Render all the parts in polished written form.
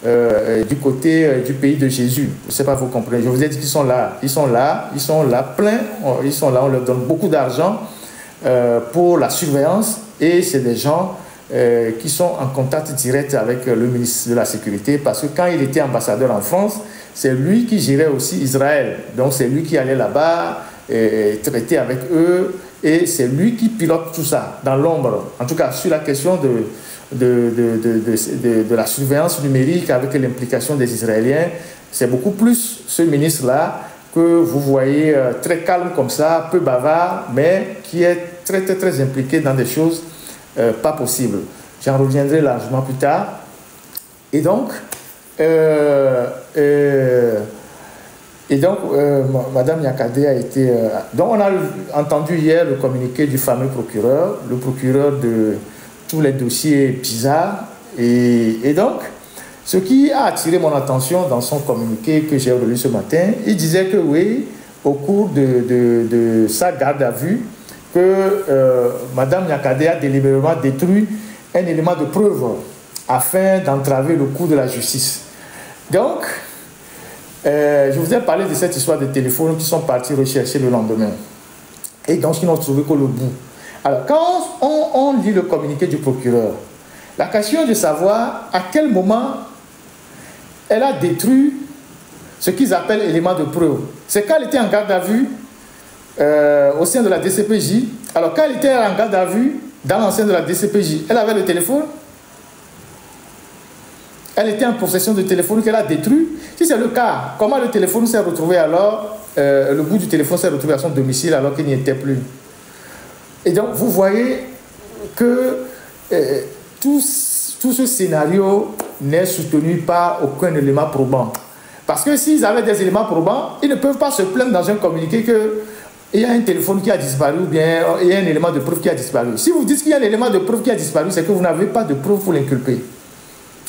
du côté du pays de Jésus. Je ne sais pas, vous comprenez. Je vous ai dit qu'ils sont là. Ils sont là plein. Ils sont là, on leur donne beaucoup d'argent pour la surveillance. Et c'est des gens qui sont en contact direct avec le ministre de la Sécurité, parce que quand il était ambassadeur en France, c'est lui qui gérait aussi Israël. Donc c'est lui qui allait là-bas traiter avec eux, et c'est lui qui pilote tout ça dans l'ombre. En tout cas, sur la question de la surveillance numérique avec l'implication des Israéliens, c'est beaucoup plus ce ministre-là que vous voyez très calme comme ça, peu bavard, mais qui est très, très, très impliqué dans des choses pas possibles. J'en reviendrai largement plus tard. Et donc, Madame Niakhaté a été... donc, on a entendu hier le communiqué du fameux procureur, le procureur de tous les dossiers bizarres. Et donc, ce qui a attiré mon attention dans son communiqué que j'ai relu ce matin, il disait que oui, au cours de sa garde à vue, que Madame Niakhaté a délibérément détruit un élément de preuve afin d'entraver le cours de la justice. Donc, je vous ai parlé de cette histoire de téléphone qui sont partis rechercher le lendemain. Et donc, ils n'ont trouvé que le bout. Alors, quand on lit le communiqué du procureur, la question est de savoir à quel moment elle a détruit ce qu'ils appellent élément de preuve. C'est quand elle était en garde à vue au sein de la DCPJ. Alors, quand elle était en garde à vue dans l'enceinte de la DCPJ, elle avait le téléphone. Elle était en possession de téléphone qu'elle a détruit. Si c'est le cas, comment le téléphone s'est retrouvé alors, le bout du téléphone s'est retrouvé à son domicile alors qu'il n'y était plus. Et donc, vous voyez que tout ce scénario n'est soutenu par aucun élément probant. Parce que s'ils avaient des éléments probants, ils ne peuvent pas se plaindre dans un communiqué qu'il y a un téléphone qui a disparu ou bien il y a un élément de preuve qui a disparu. Si vous dites qu'il y a un élément de preuve qui a disparu, c'est que vous n'avez pas de preuve pour l'inculper.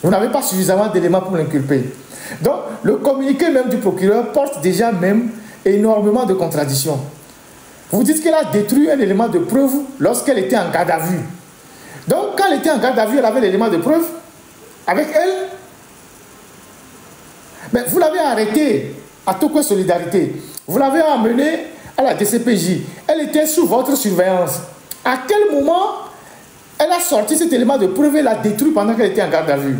Vous n'avez pas suffisamment d'éléments pour l'inculper. Donc, le communiqué même du procureur porte déjà même énormément de contradictions. Vous dites qu'elle a détruit un élément de preuve lorsqu'elle était en garde à vue. Donc, quand elle était en garde à vue, elle avait l'élément de preuve avec elle. Mais vous l'avez arrêtée à Toko Solidarité. Vous l'avez emmenée à la DCPJ. Elle était sous votre surveillance. À quel moment elle a sorti cet élément de preuve et l'a détruit pendant qu'elle était en garde à vue?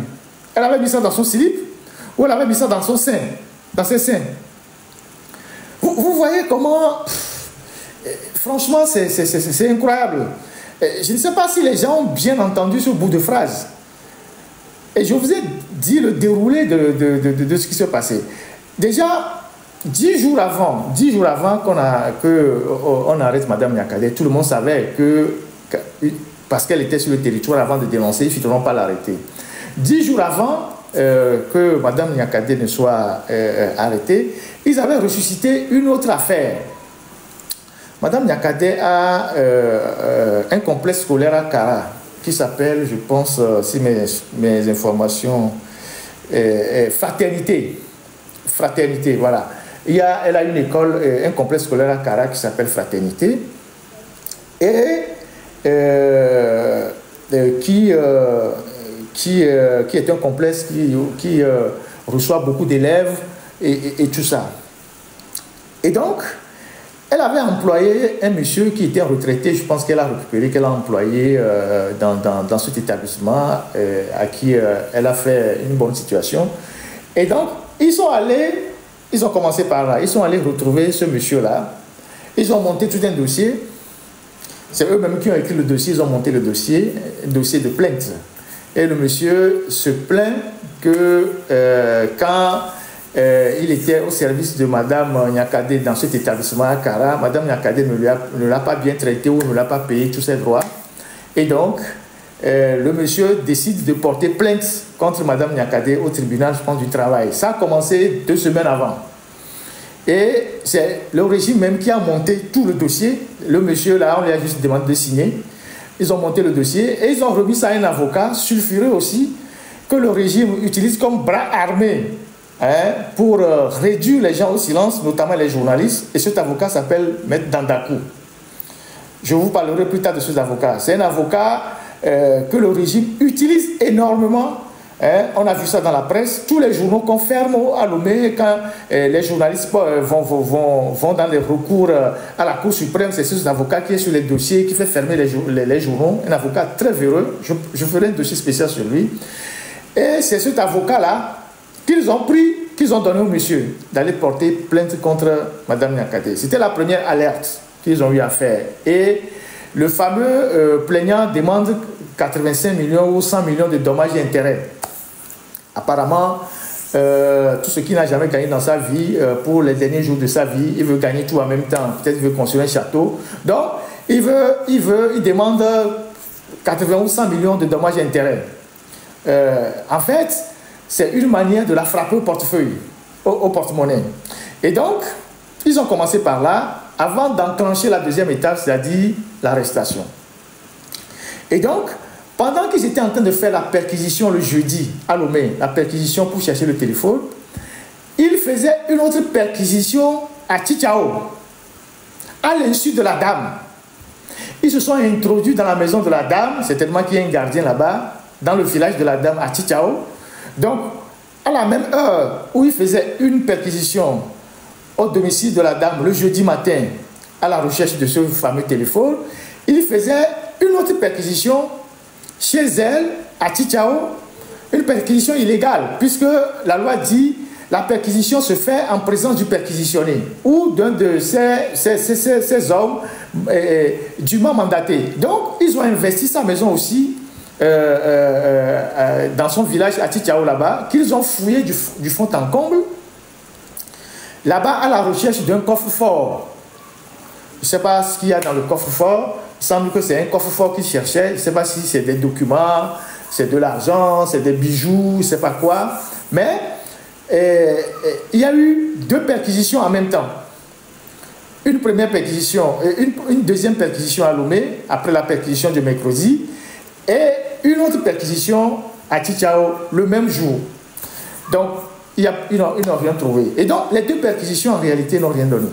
Elle avait mis ça dans son slip ou elle avait mis ça dans son sein, dans ses seins? Vous voyez comment... Franchement, c'est incroyable. Je ne sais pas si les gens ont bien entendu ce bout de phrase. Et je vous ai dit le déroulé de ce qui s'est passé. Déjà, 10 jours avant qu'on arrête Madame Niakhaté, tout le monde savait que parce qu'elle était sur le territoire avant de dénoncer, ils ne finiront pas l'arrêter. 10 jours avant que Mme Niakhaté ne soit arrêtée, ils avaient ressuscité une autre affaire. Mme Niakhaté a un complexe scolaire à Kara qui s'appelle, je pense, si mes informations, Fraternité. Fraternité, voilà. Elle a une école, un complexe scolaire à Kara qui s'appelle Fraternité. Et qui est un complexe qui reçoit beaucoup d'élèves et tout ça. Et donc, elle avait employé un monsieur qui était retraité, je pense qu'elle a récupéré, qu'elle a employé dans cet établissement à qui elle a fait une bonne situation. Et donc, ils ont commencé par là, ils sont allés retrouver ce monsieur-là, ils ont monté tout un dossier. C'est eux-mêmes qui ont écrit le dossier, ils ont monté le dossier, un dossier de plainte. Et le monsieur se plaint que quand il était au service de Mme Niakhaté dans cet établissement à Kara, Mme Niakhaté ne l'a pas bien traité ou ne l'a pas payé tous ses droits. Et donc, le monsieur décide de porter plainte contre Mme Niakhaté au tribunal, je pense, du travail. Ça a commencé 2 semaines avant. Et c'est le régime même qui a monté tout le dossier. Le monsieur, là, on lui a juste demandé de signer. Ils ont monté le dossier et ils ont remis ça à un avocat sulfureux aussi, que le régime utilise comme bras armé pour réduire les gens au silence, notamment les journalistes. Et cet avocat s'appelle Maître Dandakou. Je vous parlerai plus tard de cet avocat. C'est un avocat que le régime utilise énormément Hein, on a vu ça dans la presse. Tous les journaux confirment à Lomé quand les journalistes vont dans les recours à la Cour suprême. C'est ce avocat qui est sur les dossiers, qui fait fermer les journaux. Un avocat très véreux. Je ferai un dossier spécial sur lui. Et c'est cet avocat-là qu'ils ont pris, qu'ils ont donné au monsieur d'aller porter plainte contre Mme Niakate. C'était la première alerte qu'ils ont eu à faire. Et le fameux plaignant demande 85 millions ou 100 millions de dommages et intérêts. Apparemment, tout ce qu'il n'a jamais gagné dans sa vie, pour les derniers jours de sa vie, il veut gagner tout en même temps. Peut-être qu'il veut construire un château. Donc, il demande 80 ou 100 millions de dommages et intérêts. En fait, c'est une manière de la frapper au portefeuille, au porte-monnaie. Et donc, ils ont commencé par là, avant d'enclencher la deuxième étape, c'est-à-dire l'arrestation. Et donc, pendant qu'ils étaient en train de faire la perquisition le jeudi à Lomé, la perquisition pour chercher le téléphone, ils faisaient une autre perquisition à Tchitchao, à l'insu de la dame. Ils se sont introduits dans la maison de la dame, certainement qu'il y a un gardien là-bas, dans le village de la dame à Tchitchao. Donc, à la même heure où ils faisaient une perquisition au domicile de la dame le jeudi matin, à la recherche de ce fameux téléphone, ils faisaient une autre perquisition chez elle, à Tchitchao, une perquisition illégale, puisque la loi dit la perquisition se fait en présence du perquisitionné ou d'un de ces hommes dûment mandatés. Donc, ils ont investi sa maison aussi dans son village à Tchitchao là-bas, qu'ils ont fouillé du fond en comble, là-bas à la recherche d'un coffre-fort. Je ne sais pas ce qu'il y a dans le coffre-fort. Il semble que c'est un coffre-fort qu'ils cherchaient. Je ne sais pas si c'est des documents, c'est de l'argent, c'est des bijoux, je ne sais pas quoi. Mais il y a eu deux perquisitions en même temps. Une première perquisition, une deuxième perquisition à Lomé, après la perquisition de mercredi, et une autre perquisition à Tchitchao le même jour. Donc, ils n'ont rien trouvé. Et donc, les deux perquisitions, en réalité, n'ont rien donné.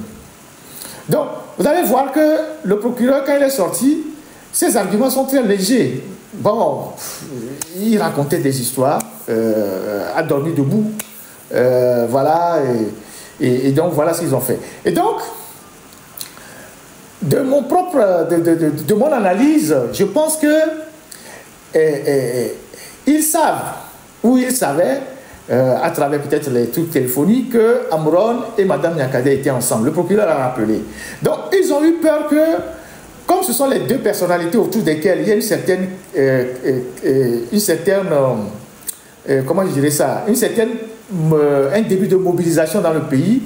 Donc, vous allez voir que le procureur, quand il est sorti, ses arguments sont très légers. Bon, il racontait des histoires, a dormi debout. Voilà, et donc, voilà ce qu'ils ont fait. Et donc, de mon analyse, je pense que ils savent, ou ils savaient, à travers peut-être les trucs téléphoniques, que Amoron et Mme Niakate étaient ensemble. Le procureur l'a rappelé. Donc, ils ont eu peur que, comme ce sont les deux personnalités autour desquelles il y a une certaine comment je dirais ça, un début de mobilisation dans le pays,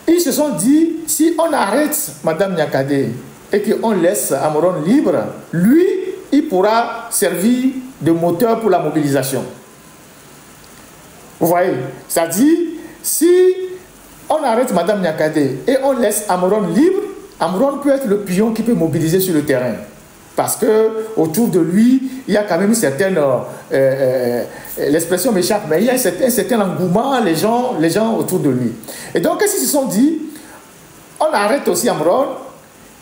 ils se sont dit, si on arrête Mme Niakate et qu'on laisse Amoron libre, lui, il pourra servir de moteur pour la mobilisation. Vous voyez, c'est-à-dire, si on arrête Mme Niakate et on laisse Amoron libre, Amoron peut être le pion qui peut mobiliser sur le terrain. Parce que autour de lui, il y a quand même une certaine, l'expression m'échappe, mais il y a un certain engouement, les gens autour de lui. Et donc, qu'est-ce qu'ils se sont dit? On arrête aussi Amoron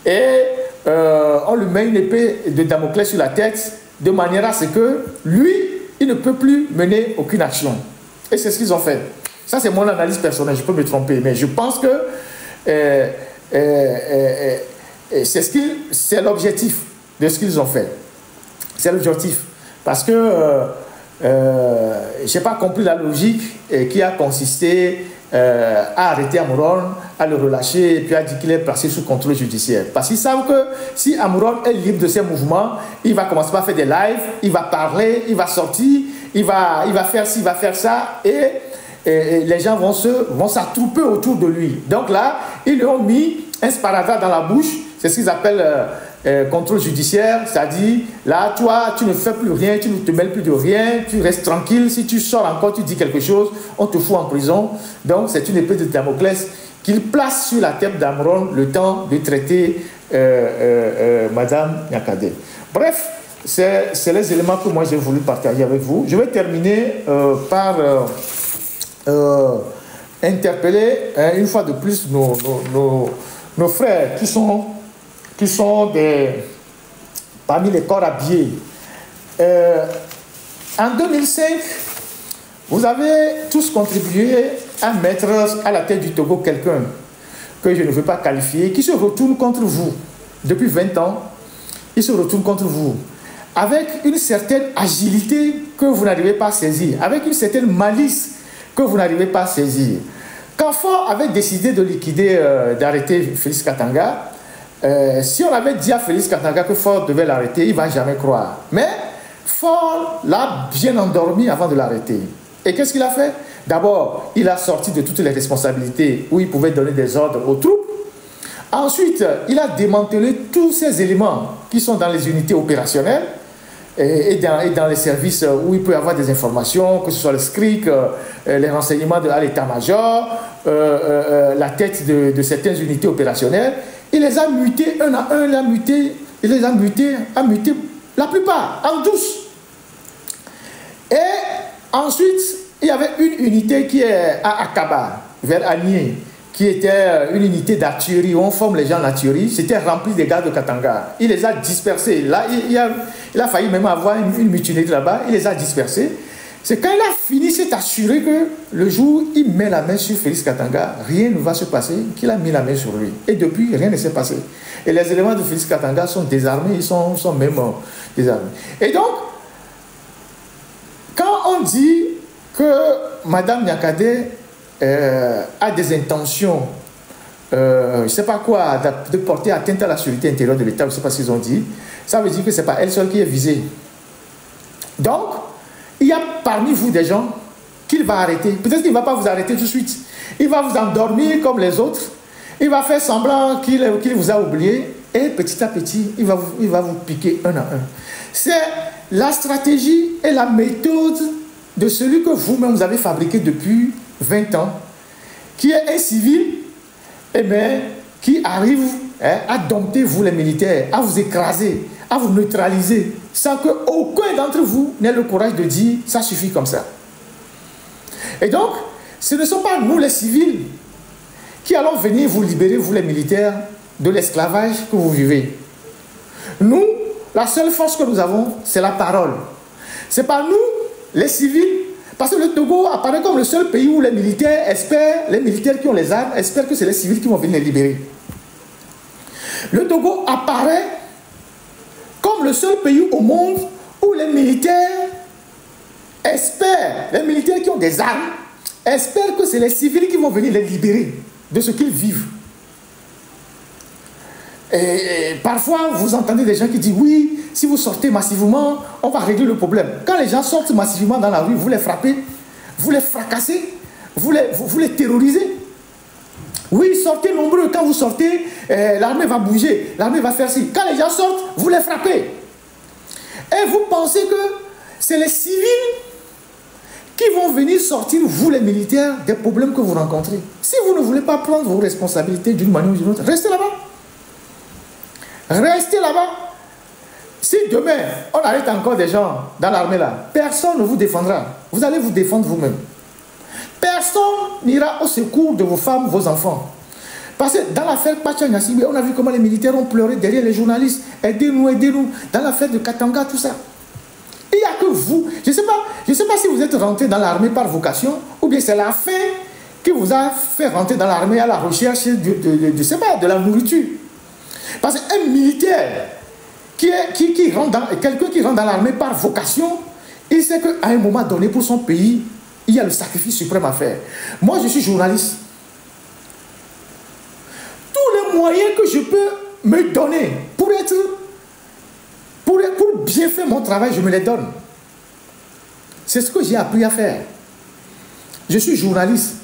et on lui met une épée de Damoclès sur la tête, de manière à ce que lui, il ne peut plus mener aucune action. Et c'est ce qu'ils ont fait. Ça, c'est mon analyse personnelle, je peux me tromper, mais je pense que c'est l'objectif de ce qu'ils ont fait. C'est l'objectif. Parce que je n'ai pas compris la logique qui a consisté à arrêter Amoron, à le relâcher et puis à dire qu'il est placé sous contrôle judiciaire. Parce qu'ils savent que si Amoron est libre de ses mouvements, il va commencer par faire des lives, il va parler, il va sortir, il va faire ci, il va faire ça, et les gens vont s'attrouper autour de lui. Donc là, ils lui ont mis un sparadrap dans la bouche, c'est ce qu'ils appellent contrôle judiciaire, c'est-à-dire, là, toi, tu ne fais plus rien, tu ne te mêles plus de rien, tu restes tranquille, si tu sors encore, tu dis quelque chose, on te fout en prison. Donc, c'est une épée de Damoclès qu'il place sur la tête d'Amoron le temps de traiter Mme Niakate. Bref, c'est les éléments que moi j'ai voulu partager avec vous. Je vais terminer par interpeller une fois de plus nos frères qui sont parmi les corps habillés. En 2005, Vous avez tous contribué à mettre à la tête du Togo quelqu'un que je ne veux pas qualifier, qui se retourne contre vous. Depuis 20 ans, il se retourne contre vous. Avec une certaine agilité que vous n'arrivez pas à saisir, avec une certaine malice que vous n'arrivez pas à saisir. Quand Faure avait décidé de liquider, d'arrêter Félix Katanga, si on avait dit à Félix Katanga que Faure devait l'arrêter, il ne va jamais croire. Mais Faure l'a bien endormi avant de l'arrêter. Et qu'est-ce qu'il a fait? D'abord, il a sorti de toutes les responsabilités où il pouvait donner des ordres aux troupes. Ensuite, il a démantelé tous ces éléments qui sont dans les unités opérationnelles et dans les services où il peut y avoir des informations, que ce soit le SCRIC, les renseignements à l'état-major, la tête de certaines unités opérationnelles. Il les a mutés un à un, il les a mutés la plupart en douce. Et ensuite, il y avait une unité qui est à Akaba, vers Agné, qui était une unité d'artillerie, où on forme les gens en artillerie. C'était rempli des gars de Katanga. Il les a dispersés. Là, il a failli même avoir une mutinerie là-bas. Il les a dispersés. C'est quand il a fini, s'est assuré que le jour où il met la main sur Félix Katanga, rien ne va se passer, qu'il a mis la main sur lui. Et depuis, rien ne s'est passé. Et les éléments de Félix Katanga sont désarmés, ils sont même désarmés. Et donc, quand on dit que Mme Niakhaté a des intentions, je ne sais pas quoi, de porter atteinte à la sécurité intérieure de l'État, je ne sais pas ce qu'ils ont dit, ça veut dire que ce n'est pas elle seule qui est visée. Donc, il y a parmi vous des gens qu'il va arrêter. Peut-être qu'il ne va pas vous arrêter tout de suite. Il va vous endormir comme les autres. Il va faire semblant qu'il vous a oublié. Et petit à petit, il va vous piquer un à un. C'est la stratégie et la méthode de celui que vous-même vous avez fabriqué depuis 20 ans, qui est un civil, eh bien, qui arrive à dompter vous les militaires, à vous écraser, à vous neutraliser, sans qu'aucun d'entre vous n'ait le courage de dire « ça suffit comme ça ». Et donc, ce ne sont pas nous les civils qui allons venir vous libérer, vous les militaires, de l'esclavage que vous vivez. Nous, la seule force que nous avons, c'est la parole. Ce n'est pas nous, les civils, parce que le Togo apparaît comme le seul pays où les militaires espèrent, les militaires qui ont les armes, espèrent que c'est les civils qui vont venir les libérer. Le Togo apparaît comme le seul pays au monde où les militaires espèrent, les militaires qui ont des armes, espèrent que c'est les civils qui vont venir les libérer de ce qu'ils vivent. Et parfois, vous entendez des gens qui disent « oui, si vous sortez massivement, on va régler le problème ». Quand les gens sortent massivement dans la rue, vous les frappez, vous les fracassez, vous les terrorisez. Oui, sortez nombreux. Quand vous sortez, l'armée va bouger, l'armée va faire ci. Quand les gens sortent, vous les frappez. Et vous pensez que c'est les civils qui vont venir sortir, vous les militaires, des problèmes que vous rencontrez. Si vous ne voulez pas prendre vos responsabilités d'une manière ou d'une autre, restez là-bas. Restez là-bas. Si demain, on arrête encore des gens dans l'armée là, personne ne vous défendra. Vous allez vous défendre vous-même. Personne n'ira au secours de vos femmes, vos enfants. Parce que dans l'affaire Pacha Nyassibé, on a vu comment les militaires ont pleuré derrière les journalistes. Aidez-nous, aidez-nous. Dans l'affaire de Katanga, tout ça. Il n'y a que vous. Je ne sais pas si vous êtes rentré dans l'armée par vocation, ou bien c'est la faim qui vous a fait rentrer dans l'armée à la recherche de la nourriture. Parce qu'un militaire, quelqu'un qui rentre dans l'armée par vocation, il sait qu'à un moment donné, pour son pays, il y a le sacrifice suprême à faire. Moi, je suis journaliste. Tous les moyens que je peux me donner pour bien faire mon travail, je me les donne. C'est ce que j'ai appris à faire. Je suis journaliste.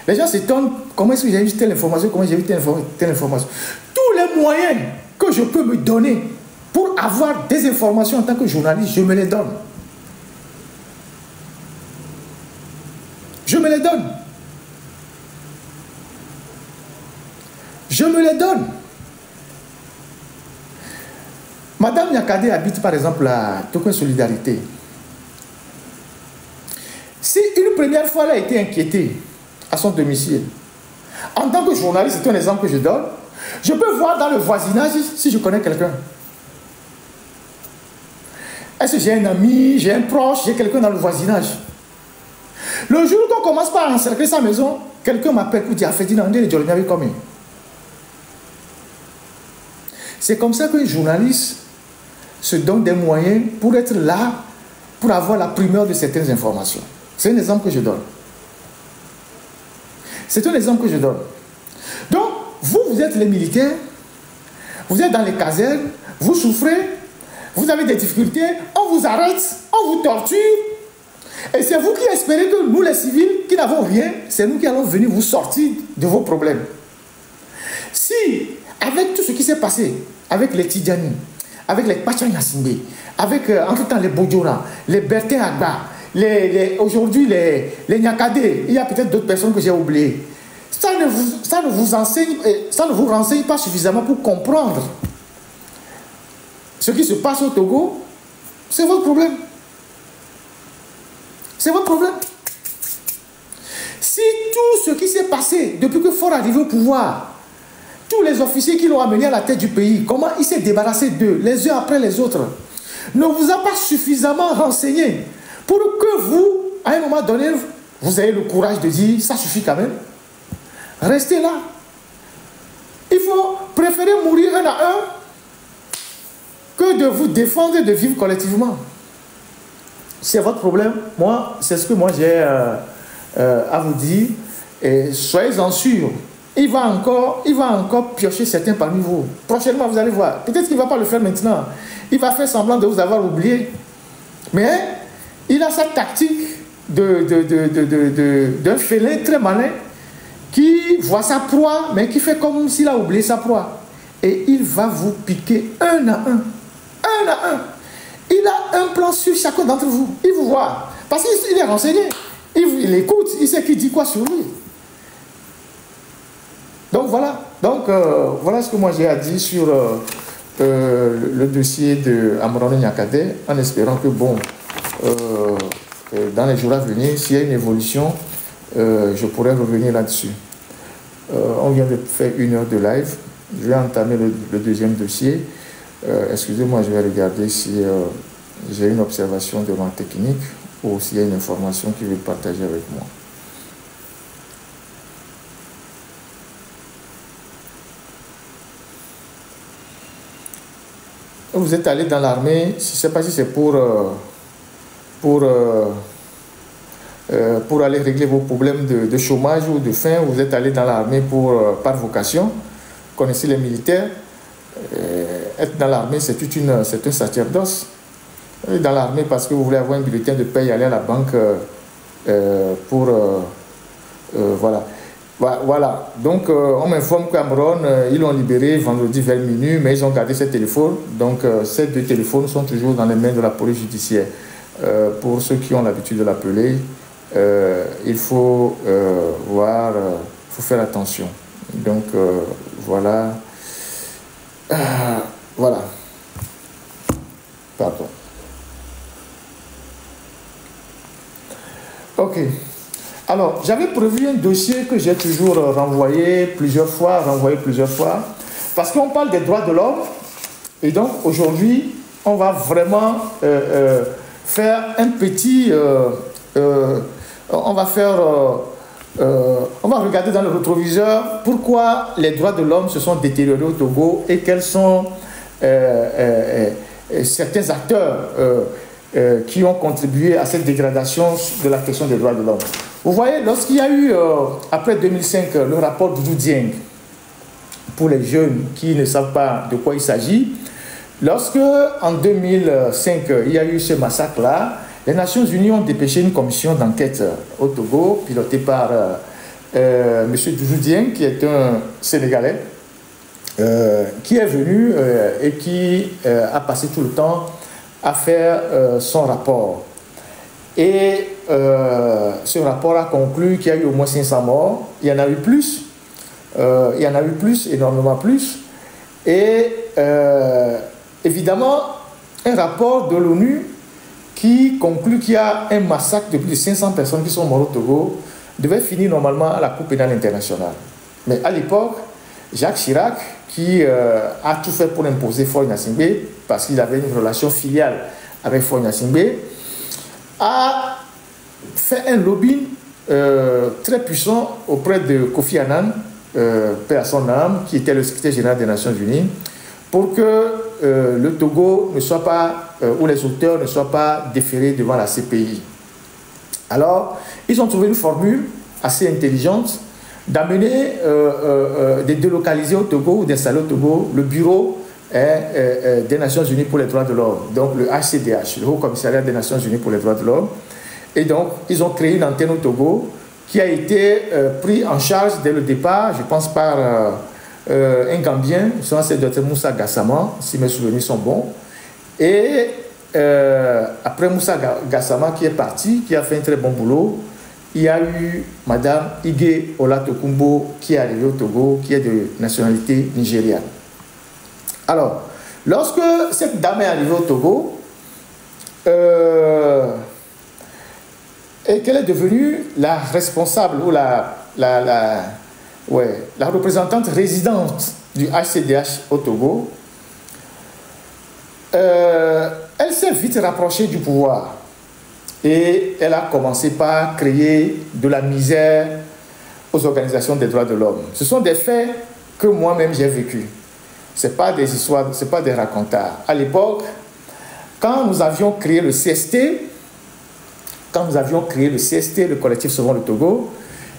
Les gens s'étonnent, comment est-ce que j'ai eu telle information, comment j'ai eu telle information. Tous les moyens que je peux me donner pour avoir des informations en tant que journaliste, je me les donne. Je me les donne. Je me les donne. Madame Niakhaté habite par exemple à Token Solidarité. Si une première fois elle a été inquiétée à son domicile, en tant que journaliste, c'est un exemple que je donne, je peux voir dans le voisinage si je connais quelqu'un. Est-ce que j'ai un ami, j'ai un proche, j'ai quelqu'un dans le voisinage? Le jour où on commence par encercler sa maison, quelqu'un m'appelle pour dire Ferdinand, c'est comme ça qu'un journaliste se donne des moyens pour être là, pour avoir la primeur de certaines informations. C'est un exemple que je donne. C'est un exemple que je donne. Donc, vous êtes les militaires, vous êtes dans les casernes, vous souffrez, vous avez des difficultés, on vous arrête, on vous torture. Et c'est vous qui espérez que nous, les civils, qui n'avons rien, c'est nous qui allons venir vous sortir de vos problèmes. Si, avec tout ce qui s'est passé, avec les Tidjani, avec les Pachang-Yassimbe, avec entre-temps les Bodjora, les Bertin Agba, aujourd'hui les Nyakade, il y a peut-être d'autres personnes que j'ai oubliées. Ça ne vous renseigne pas suffisamment pour comprendre ce qui se passe au Togo. C'est votre problème. C'est votre problème. Si tout ce qui s'est passé depuis que Faure est arrivé au pouvoir, tous les officiers qui l'ont amené à la tête du pays, comment il s'est débarrassé d'eux, les uns après les autres, ne vous a pas suffisamment renseigné pour que vous, à un moment donné, vous ayez le courage de dire, ça suffit quand même. Restez là. Il faut préférer mourir un à un que de vous défendre et de vivre collectivement. C'est votre problème. Moi, c'est ce que moi j'ai à vous dire. Et soyez-en sûrs. Il va encore piocher certains parmi vous. Prochainement, vous allez voir. Peut-être qu'il ne va pas le faire maintenant. Il va faire semblant de vous avoir oublié. Mais il a sa tactique d'un félin très malin qui voit sa proie, mais qui fait comme s'il a oublié sa proie. Et il va vous piquer un à un. Un à un. Il a un plan sur chacun d'entre vous. Il vous voit. Parce qu'il est renseigné. Il écoute. Il sait qui dit quoi sur lui. Donc voilà. Donc voilà ce que moi j'ai à dire sur le dossier de Amron Nyakade, en espérant que bon, dans les jours à venir, s'il y a une évolution, je pourrais revenir là-dessus. On vient de faire 1 heure de live. Je vais entamer le deuxième dossier. Excusez-moi, je vais regarder si j'ai une observation de ma technique ou s'il y a une information qu'il veut partager avec moi. Vous êtes allé dans l'armée, je ne sais pas si c'est pour aller régler vos problèmes de chômage ou de faim. Vous êtes allé dans l'armée par vocation. Vous connaissez les militaires. Être dans l'armée, c'est un sacerdoce. Dans l'armée parce que vous voulez avoir un bulletin de paie, aller à la banque voilà. Voilà. Donc, on m'informe qu'Amron, ils l'ont libéré vendredi vers minuit, mais ils ont gardé ses téléphones. Donc, ces 2 téléphones sont toujours dans les mains de la police judiciaire. Pour ceux qui ont l'habitude de l'appeler, il faut voir, il faut faire attention. Donc, voilà. Voilà. Pardon. Ok. Alors, j'avais prévu un dossier que j'ai toujours renvoyé plusieurs fois, parce qu'on parle des droits de l'homme. Et donc, aujourd'hui, on va vraiment faire un petit... on va regarder dans le rétroviseur pourquoi les droits de l'homme se sont détériorés au Togo et quels sont certains acteurs qui ont contribué à cette dégradation de la question des droits de l'homme. Vous voyez, lorsqu'il y a eu, après 2005, le rapport Doudou Dieng, pour les jeunes qui ne savent pas de quoi il s'agit, lorsque, en 2005, il y a eu ce massacre-là, les Nations Unies ont dépêché une commission d'enquête au Togo, pilotée par M. Doudou Dieng, qui est un Sénégalais, qui est venu et qui a passé tout le temps à faire son rapport. Et ce rapport a conclu qu'il y a eu au moins 500 morts. Il y en a eu plus. Il y en a eu plus, énormément plus. Et évidemment, un rapport de l'ONU qui conclut qu'il y a un massacre de plus de 500 personnes qui sont mortes au Togo devait finir normalement à la Cour pénale internationale. Mais à l'époque, Jacques Chirac, qui a tout fait pour imposer Faure-Gnassingbé, parce qu'il avait une relation filiale avec Faure-Gnassingbé, a fait un lobbying très puissant auprès de Kofi Annan, paix à son âme, qui était le secrétaire général des Nations Unies, pour que le Togo ne soit pas, ou les auteurs ne soient pas déférés devant la CPI. Alors, ils ont trouvé une formule assez intelligente d'amener, de délocaliser au Togo ou d'installer au Togo le bureau des Nations Unies pour les droits de l'homme, donc le HCDH, le Haut Commissariat des Nations Unies pour les droits de l'homme. Et donc, ils ont créé une antenne au Togo qui a été pris en charge dès le départ, je pense par un Gambien, c'est Dr Moussa Gassama, si mes souvenirs sont bons. Et après Moussa Gassama qui est parti, qui a fait un très bon boulot, il y a eu Madame Ige Olatokumbo qui est arrivée au Togo, qui est de nationalité nigériane. Alors, lorsque cette dame est arrivée au Togo, et qu'elle est devenue la responsable ou la représentante résidente du HCDH au Togo, elle s'est vite rapprochée du pouvoir et elle a commencé par créer de la misère aux organisations des droits de l'homme. Ce sont des faits que moi-même j'ai vécus. Ce n'est pas des histoires, ce n'est pas des racontards. À l'époque, quand nous avions créé le CST, le collectif Sauvons le Togo,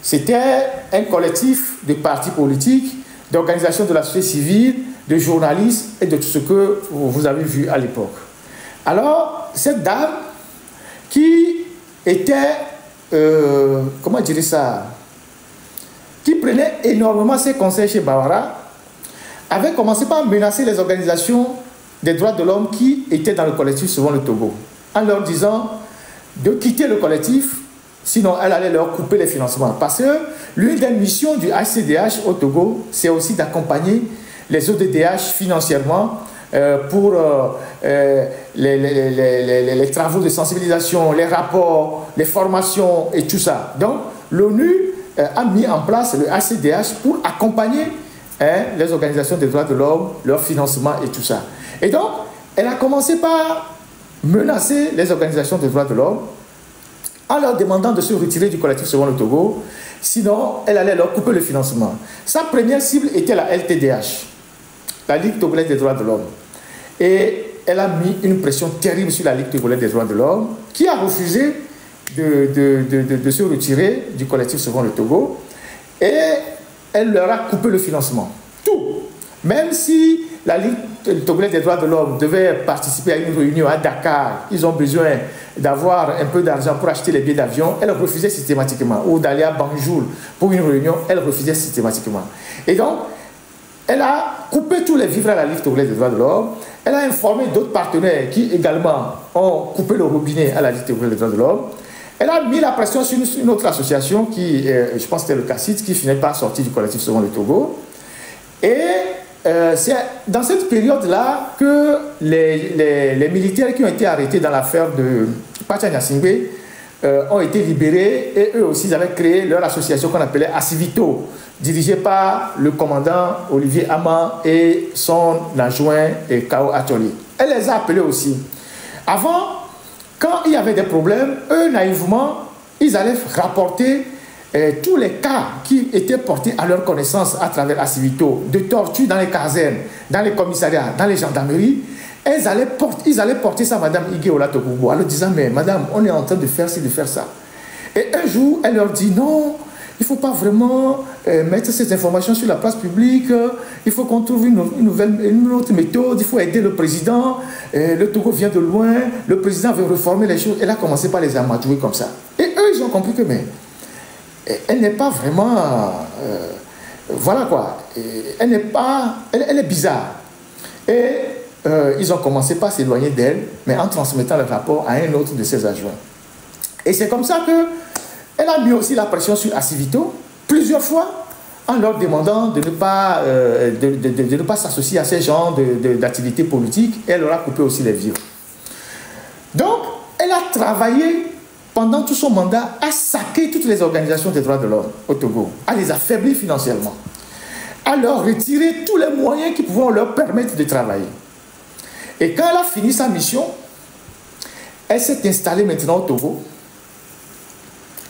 c'était un collectif de partis politiques, d'organisations de la société civile, de journalistes et de tout ce que vous avez vu à l'époque. Alors, cette dame qui était, comment dire ça, qui prenait énormément ses conseils chez Bawara, avait commencé par menacer les organisations des droits de l'homme qui étaient dans le collectif Sauvons le Togo, en leur disant de quitter le collectif, sinon elle allait leur couper les financements. Parce que l'une des missions du HCDH au Togo, c'est aussi d'accompagner les ODDH financièrement pour les travaux de sensibilisation, les rapports, les formations et tout ça. Donc, l'ONU a mis en place le HCDH pour accompagner les organisations des droits de l'homme, leur financement et tout ça. Et donc, elle a commencé par menacer les organisations des droits de l'homme en leur demandant de se retirer du collectif Sauvons le Togo, sinon elle allait leur couper le financement. Sa première cible était la LTDH, la Ligue togolaise des droits de l'homme. Et elle a mis une pression terrible sur la Ligue togolaise des droits de l'homme, qui a refusé de se retirer du collectif Sauvons le Togo, et elle leur a coupé le financement. Tout. Même si la Ligue togolaise des droits de l'homme devait participer à une réunion à Dakar, ils ont besoin d'avoir un peu d'argent pour acheter les billets d'avion, elle refusait systématiquement. Ou d'aller à Banjul pour une réunion, elle refusait systématiquement. Et donc, elle a coupé tous les vivres à la Ligue togolaise des droits de l'homme. Elle a informé d'autres partenaires qui également ont coupé le robinet à la Ligue togolaise des droits de l'homme. Elle a mis la pression sur une autre association qui, je pense que c'était le CACIT, qui finit par sortir du collectif Sauvons le Togo. Et c'est dans cette période-là que les militaires qui ont été arrêtés dans l'affaire de Pacha Nyasingbe ont été libérés, et eux aussi ils avaient créé leur association qu'on appelait Asivito, dirigée par le commandant Olivier Ama et son adjoint Kao Atoli. Elle les a appelés aussi. Avant, quand il y avait des problèmes, eux naïvement, ils allaient rapporter tous les cas qui étaient portés à leur connaissance à travers Asivito, de torture dans les casernes, dans les commissariats, dans les gendarmeries. Ils allaient porter ça à Mme Ige Olatokumbo en leur disant, mais madame, on est en train de faire ci, de faire ça. Et un jour, elle leur dit, non, il ne faut pas vraiment mettre ces informations sur la place publique, il faut qu'on trouve une autre méthode, il faut aider le président, le Togo vient de loin, le président veut réformer les choses. Elle a commencé par les amatouer comme ça. Et eux, ils ont compris que, mais elle n'est pas vraiment... voilà quoi. Elle est bizarre. Et ils ont commencé par s'éloigner d'elle, mais en transmettant le rapport à un autre de ses adjoints. Et c'est comme ça qu'elle a mis aussi la pression sur Asivito, plusieurs fois, en leur demandant de ne pas s'associer à ces genres d'activités politiques. Et elle leur a coupé aussi les vivres. Donc, elle a travaillé pendant tout son mandat à saquer toutes les organisations des droits de l'homme au Togo, à les affaiblir financièrement, à leur retirer tous les moyens qui pouvaient leur permettre de travailler. Et quand elle a fini sa mission, elle s'est installée maintenant au Togo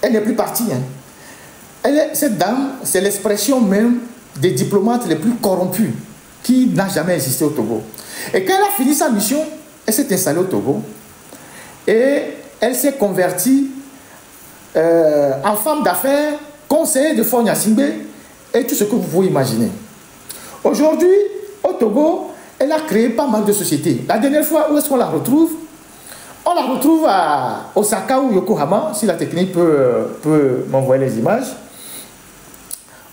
Elle n'est plus partie. Hein. Cette dame, c'est l'expression même des diplomates les plus corrompus qui n'a jamais existé au Togo. Et quand elle a fini sa mission, elle s'est installée au Togo et elle s'est convertie en femme d'affaires, conseillère de Faure Gnassingbé et tout ce que vous pouvez imaginer. Aujourd'hui, au Togo, elle a créé pas mal de sociétés. La dernière fois, où est-ce qu'on la retrouve? On la retrouve à Osaka ou Yokohama, si la technique peut m'envoyer les images.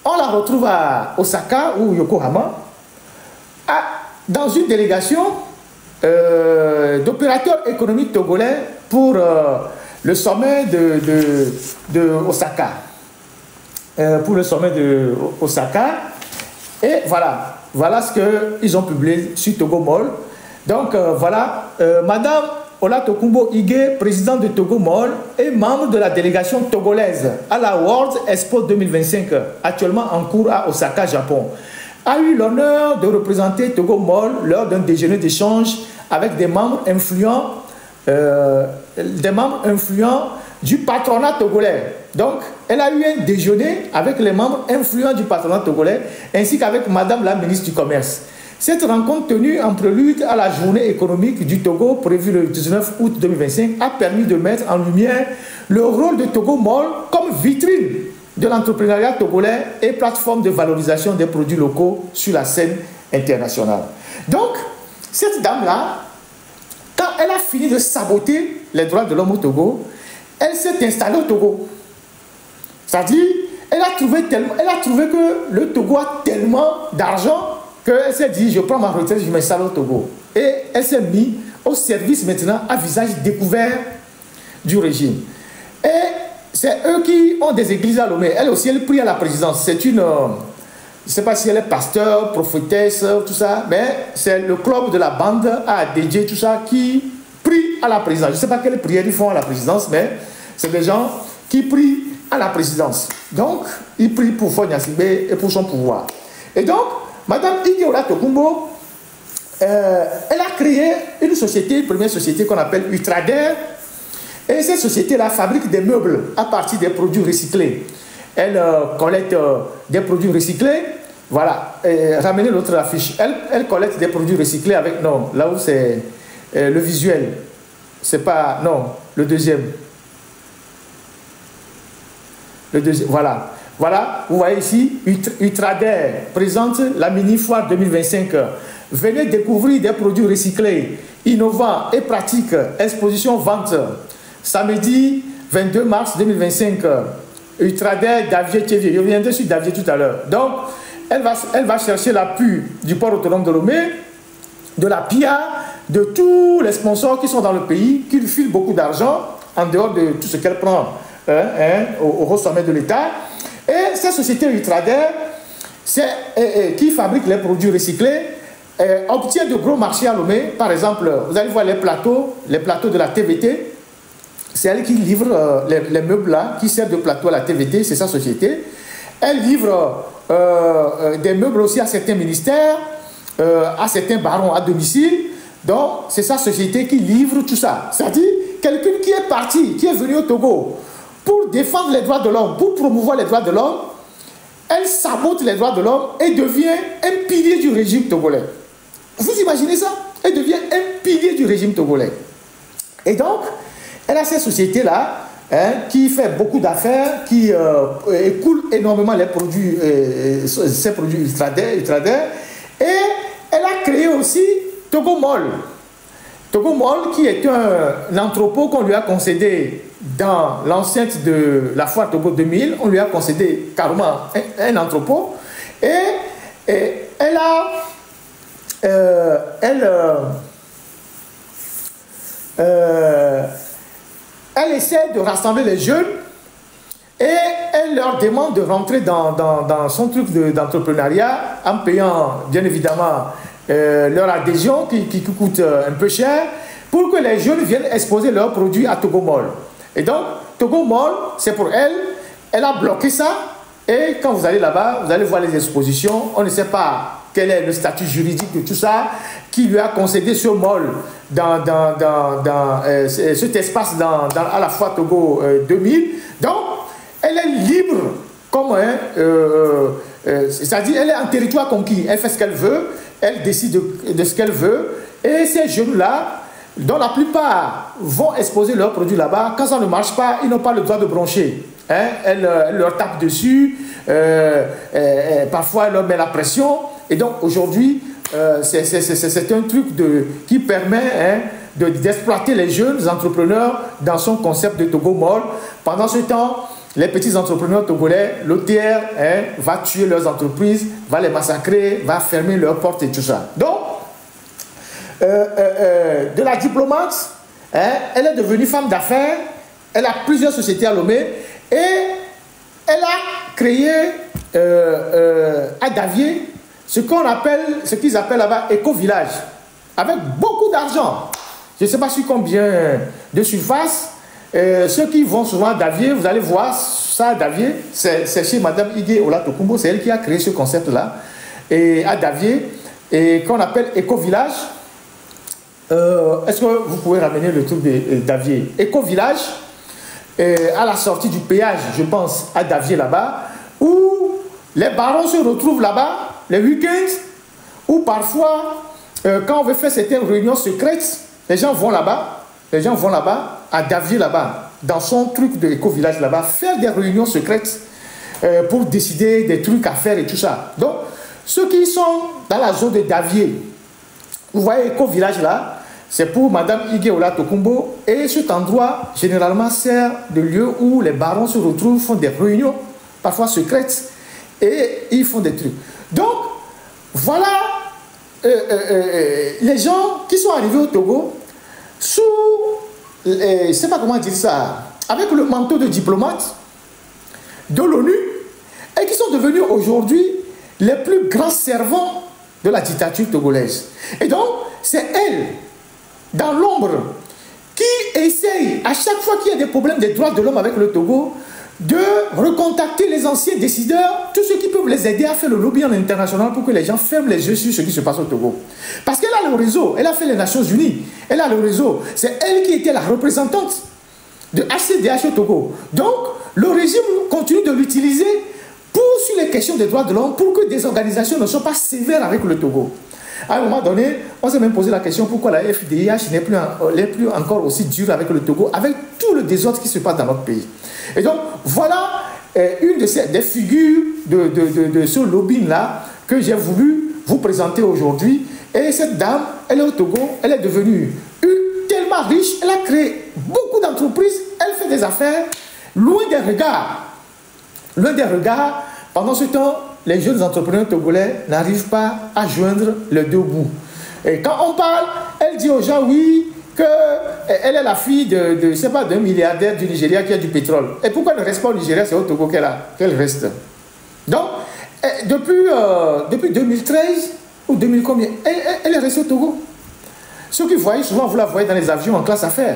On la retrouve à Osaka ou Yokohama, dans une délégation d'opérateurs économiques togolais pour le sommet de Osaka. Pour le sommet de Osaka. Et voilà ce qu'ils ont publié sur Togo Mall. Donc voilà, Madame Olatokunbo Ige, présidente de Togo Mall et membre de la délégation togolaise à la World Expo 2025, actuellement en cours à Osaka, Japon, a eu l'honneur de représenter Togo Mall lors d'un déjeuner d'échange avec des membres influents du patronat togolais. Donc, elle a eu un déjeuner avec les membres influents du patronat togolais ainsi qu'avec Madame la ministre du Commerce. Cette rencontre tenue en prélude à la journée économique du Togo prévue le 19 août 2025 a permis de mettre en lumière le rôle de Togo Mall comme vitrine de l'entrepreneuriat togolais et plateforme de valorisation des produits locaux sur la scène internationale. Donc, cette dame-là, quand elle a fini de saboter les droits de l'homme au Togo, elle s'est installée au Togo. C'est-à-dire, elle a trouvé que le Togo a tellement d'argent qu'elle s'est dit, je prends ma retraite, je m'installe au Togo. Et elle s'est mise au service maintenant à visage découvert du régime. Et c'est eux qui ont des églises à Lomé. Elle aussi, elle prie à la présidence. C'est une, je ne sais pas si elle est pasteur, prophétesse, tout ça, mais c'est le club de la bande à DJ, tout ça, qui prie à la présidence. Je ne sais pas quelle prière ils font à la présidence, mais c'est des gens qui prient à la présidence. Donc, ils prient pour Faure Gnassingbé et pour son pouvoir. Et donc, Madame Ige Olatokunbo, elle a créé une société, une première société qu'on appelle Utrader. Et cette société-là fabrique des meubles à partir des produits recyclés. Elle collecte des produits recyclés. Voilà, ramenez l'autre affiche. Elle collecte des produits recyclés avec, non, là où c'est le visuel. C'est pas, non, le deuxième. Le deuxième, voilà. Voilà, vous voyez ici, Utrader présente la mini-foire 2025. Venez découvrir des produits recyclés, innovants et pratiques. Exposition vente. Samedi 22 mars 2025. Utrader Davier TV. Je viendrai sur Davier tout à l'heure. Donc, elle va chercher l'appui du port autonome de Lomé, de la PIA, de tous les sponsors qui sont dans le pays, qui lui filent beaucoup d'argent, en dehors de tout ce qu'elle prend au sommet de l'État. Et cette société Utrader, qui fabrique les produits recyclés, obtient de gros marchés à Lomé. Par exemple, vous allez voir les plateaux de la TVT. C'est elle qui livre les meubles là, qui servent de plateau à la TVT, c'est sa société. Elle livre des meubles aussi à certains ministères, à certains barons à domicile. Donc, c'est sa société qui livre tout ça. C'est-à-dire, quelqu'un qui est parti, qui est venu au Togo pour défendre les droits de l'homme, pour promouvoir les droits de l'homme, elle sabote les droits de l'homme et devient un pilier du régime togolais. Vous imaginez ça? Elle devient un pilier du régime togolais. Et donc, elle a cette société-là qui fait beaucoup d'affaires, qui écoule énormément les produits, ses produits Utrader. Et elle a créé aussi Togo Mall. Togo Mall qui est un entrepôt qu'on lui a concédé dans l'enceinte de la foire Togo 2000. On lui a concédé carrément un entrepôt. Et elle essaie de rassembler les jeunes et elle leur demande de rentrer dans son truc d'entrepreneuriat en payant bien évidemment leur adhésion qui coûte un peu cher pour que les jeunes viennent exposer leurs produits à Togo Mall. Et donc, Togo Mall, c'est pour elle, elle a bloqué ça et quand vous allez là-bas, vous allez voir les expositions, on ne sait pas quel est le statut juridique de tout ça, qui lui a concédé ce mall cet espace à la fois Togo 2000. Donc, comme, c'est-à-dire, elle est en territoire conquis, elle fait ce qu'elle veut, elle décide de ce qu'elle veut, et ces jeunes-là, dont la plupart vont exposer leurs produits là-bas, quand ça ne marche pas, ils n'ont pas le droit de broncher. Hein? Elle leur tape dessus, parfois elle leur met la pression, et donc aujourd'hui, c'est un truc qui permet d'exploiter les jeunes entrepreneurs dans son concept de Togo Mall. Pendant ce temps, les petits entrepreneurs togolais, l'OTR va tuer leurs entreprises, va les massacrer, va fermer leurs portes et tout ça. Donc, de la diplomate, elle est devenue femme d'affaires, elle a plusieurs sociétés à Lomé et elle a créé à Davier ce qu'ils appellent là-bas éco-village, avec beaucoup d'argent. Je ne sais pas sur combien de surface. Ceux qui vont souvent à Davier, vous allez voir ça à Davier, c'est chez Madame Igué Olatokumbo, c'est elle qui a créé ce concept-là, et à Davier, et qu'on appelle éco-village. Est-ce que vous pouvez ramener le truc de Davier? Éco-village, à la sortie du péage, je pense, à Davier là-bas, où les barons se retrouvent là-bas, les week-ends, où parfois, quand on veut faire certaines réunions secrètes, les gens vont là-bas, à Davier là-bas, dans son truc de éco-village là-bas, faire des réunions secrètes pour décider des trucs à faire et tout ça. Donc, ceux qui sont dans la zone de Davier, vous voyez éco-village là, c'est pour Madame Igué Olatokumbo, et cet endroit généralement sert de lieu où les barons se retrouvent, font des réunions, parfois secrètes, et ils font des trucs. Donc, voilà les gens qui sont arrivés au Togo sous, je ne sais pas comment dire ça, avec le manteau de diplomate de l'ONU, et qui sont devenus aujourd'hui les plus grands servants de la dictature togolaise. Et donc, c'est elle, dans l'ombre, qui essaye, à chaque fois qu'il y a des problèmes des droits de l'homme avec le Togo, de recontacter les anciens décideurs, tous ceux qui peuvent les aider à faire le lobby en international pour que les gens ferment les yeux sur ce qui se passe au Togo. Parce qu'elle a le réseau, elle a fait les Nations Unies, elle a le réseau. C'est elle qui était la représentante de HCDH au Togo. Donc, le régime continue de l'utiliser sur les questions des droits de l'homme pour que des organisations ne soient pas sévères avec le Togo. À un moment donné, on s'est même posé la question pourquoi la FDIH n'est plus encore aussi dure avec le Togo, avec tout le désordre qui se passe dans notre pays. Et donc, voilà une des figures de ce lobbying-là que j'ai voulu vous présenter aujourd'hui. Et cette dame, elle est au Togo, elle est devenue tellement riche, elle a créé beaucoup d'entreprises, elle fait des affaires, loin des regards. Loin des regards, pendant ce temps, les jeunes entrepreneurs togolais n'arrivent pas à joindre les deux bouts. Et quand on parle, elle dit aux gens, oui, qu'elle est la fille je sais pas, d'un milliardaire du Nigeria qui a du pétrole. Et pourquoi elle ne reste pas au Nigeria, c'est au Togo qu'elle reste. Donc, depuis 2013, ou 2000 combien, elle est restée au Togo. Ceux qui voient, souvent vous la voyez dans les avions en classe affaires.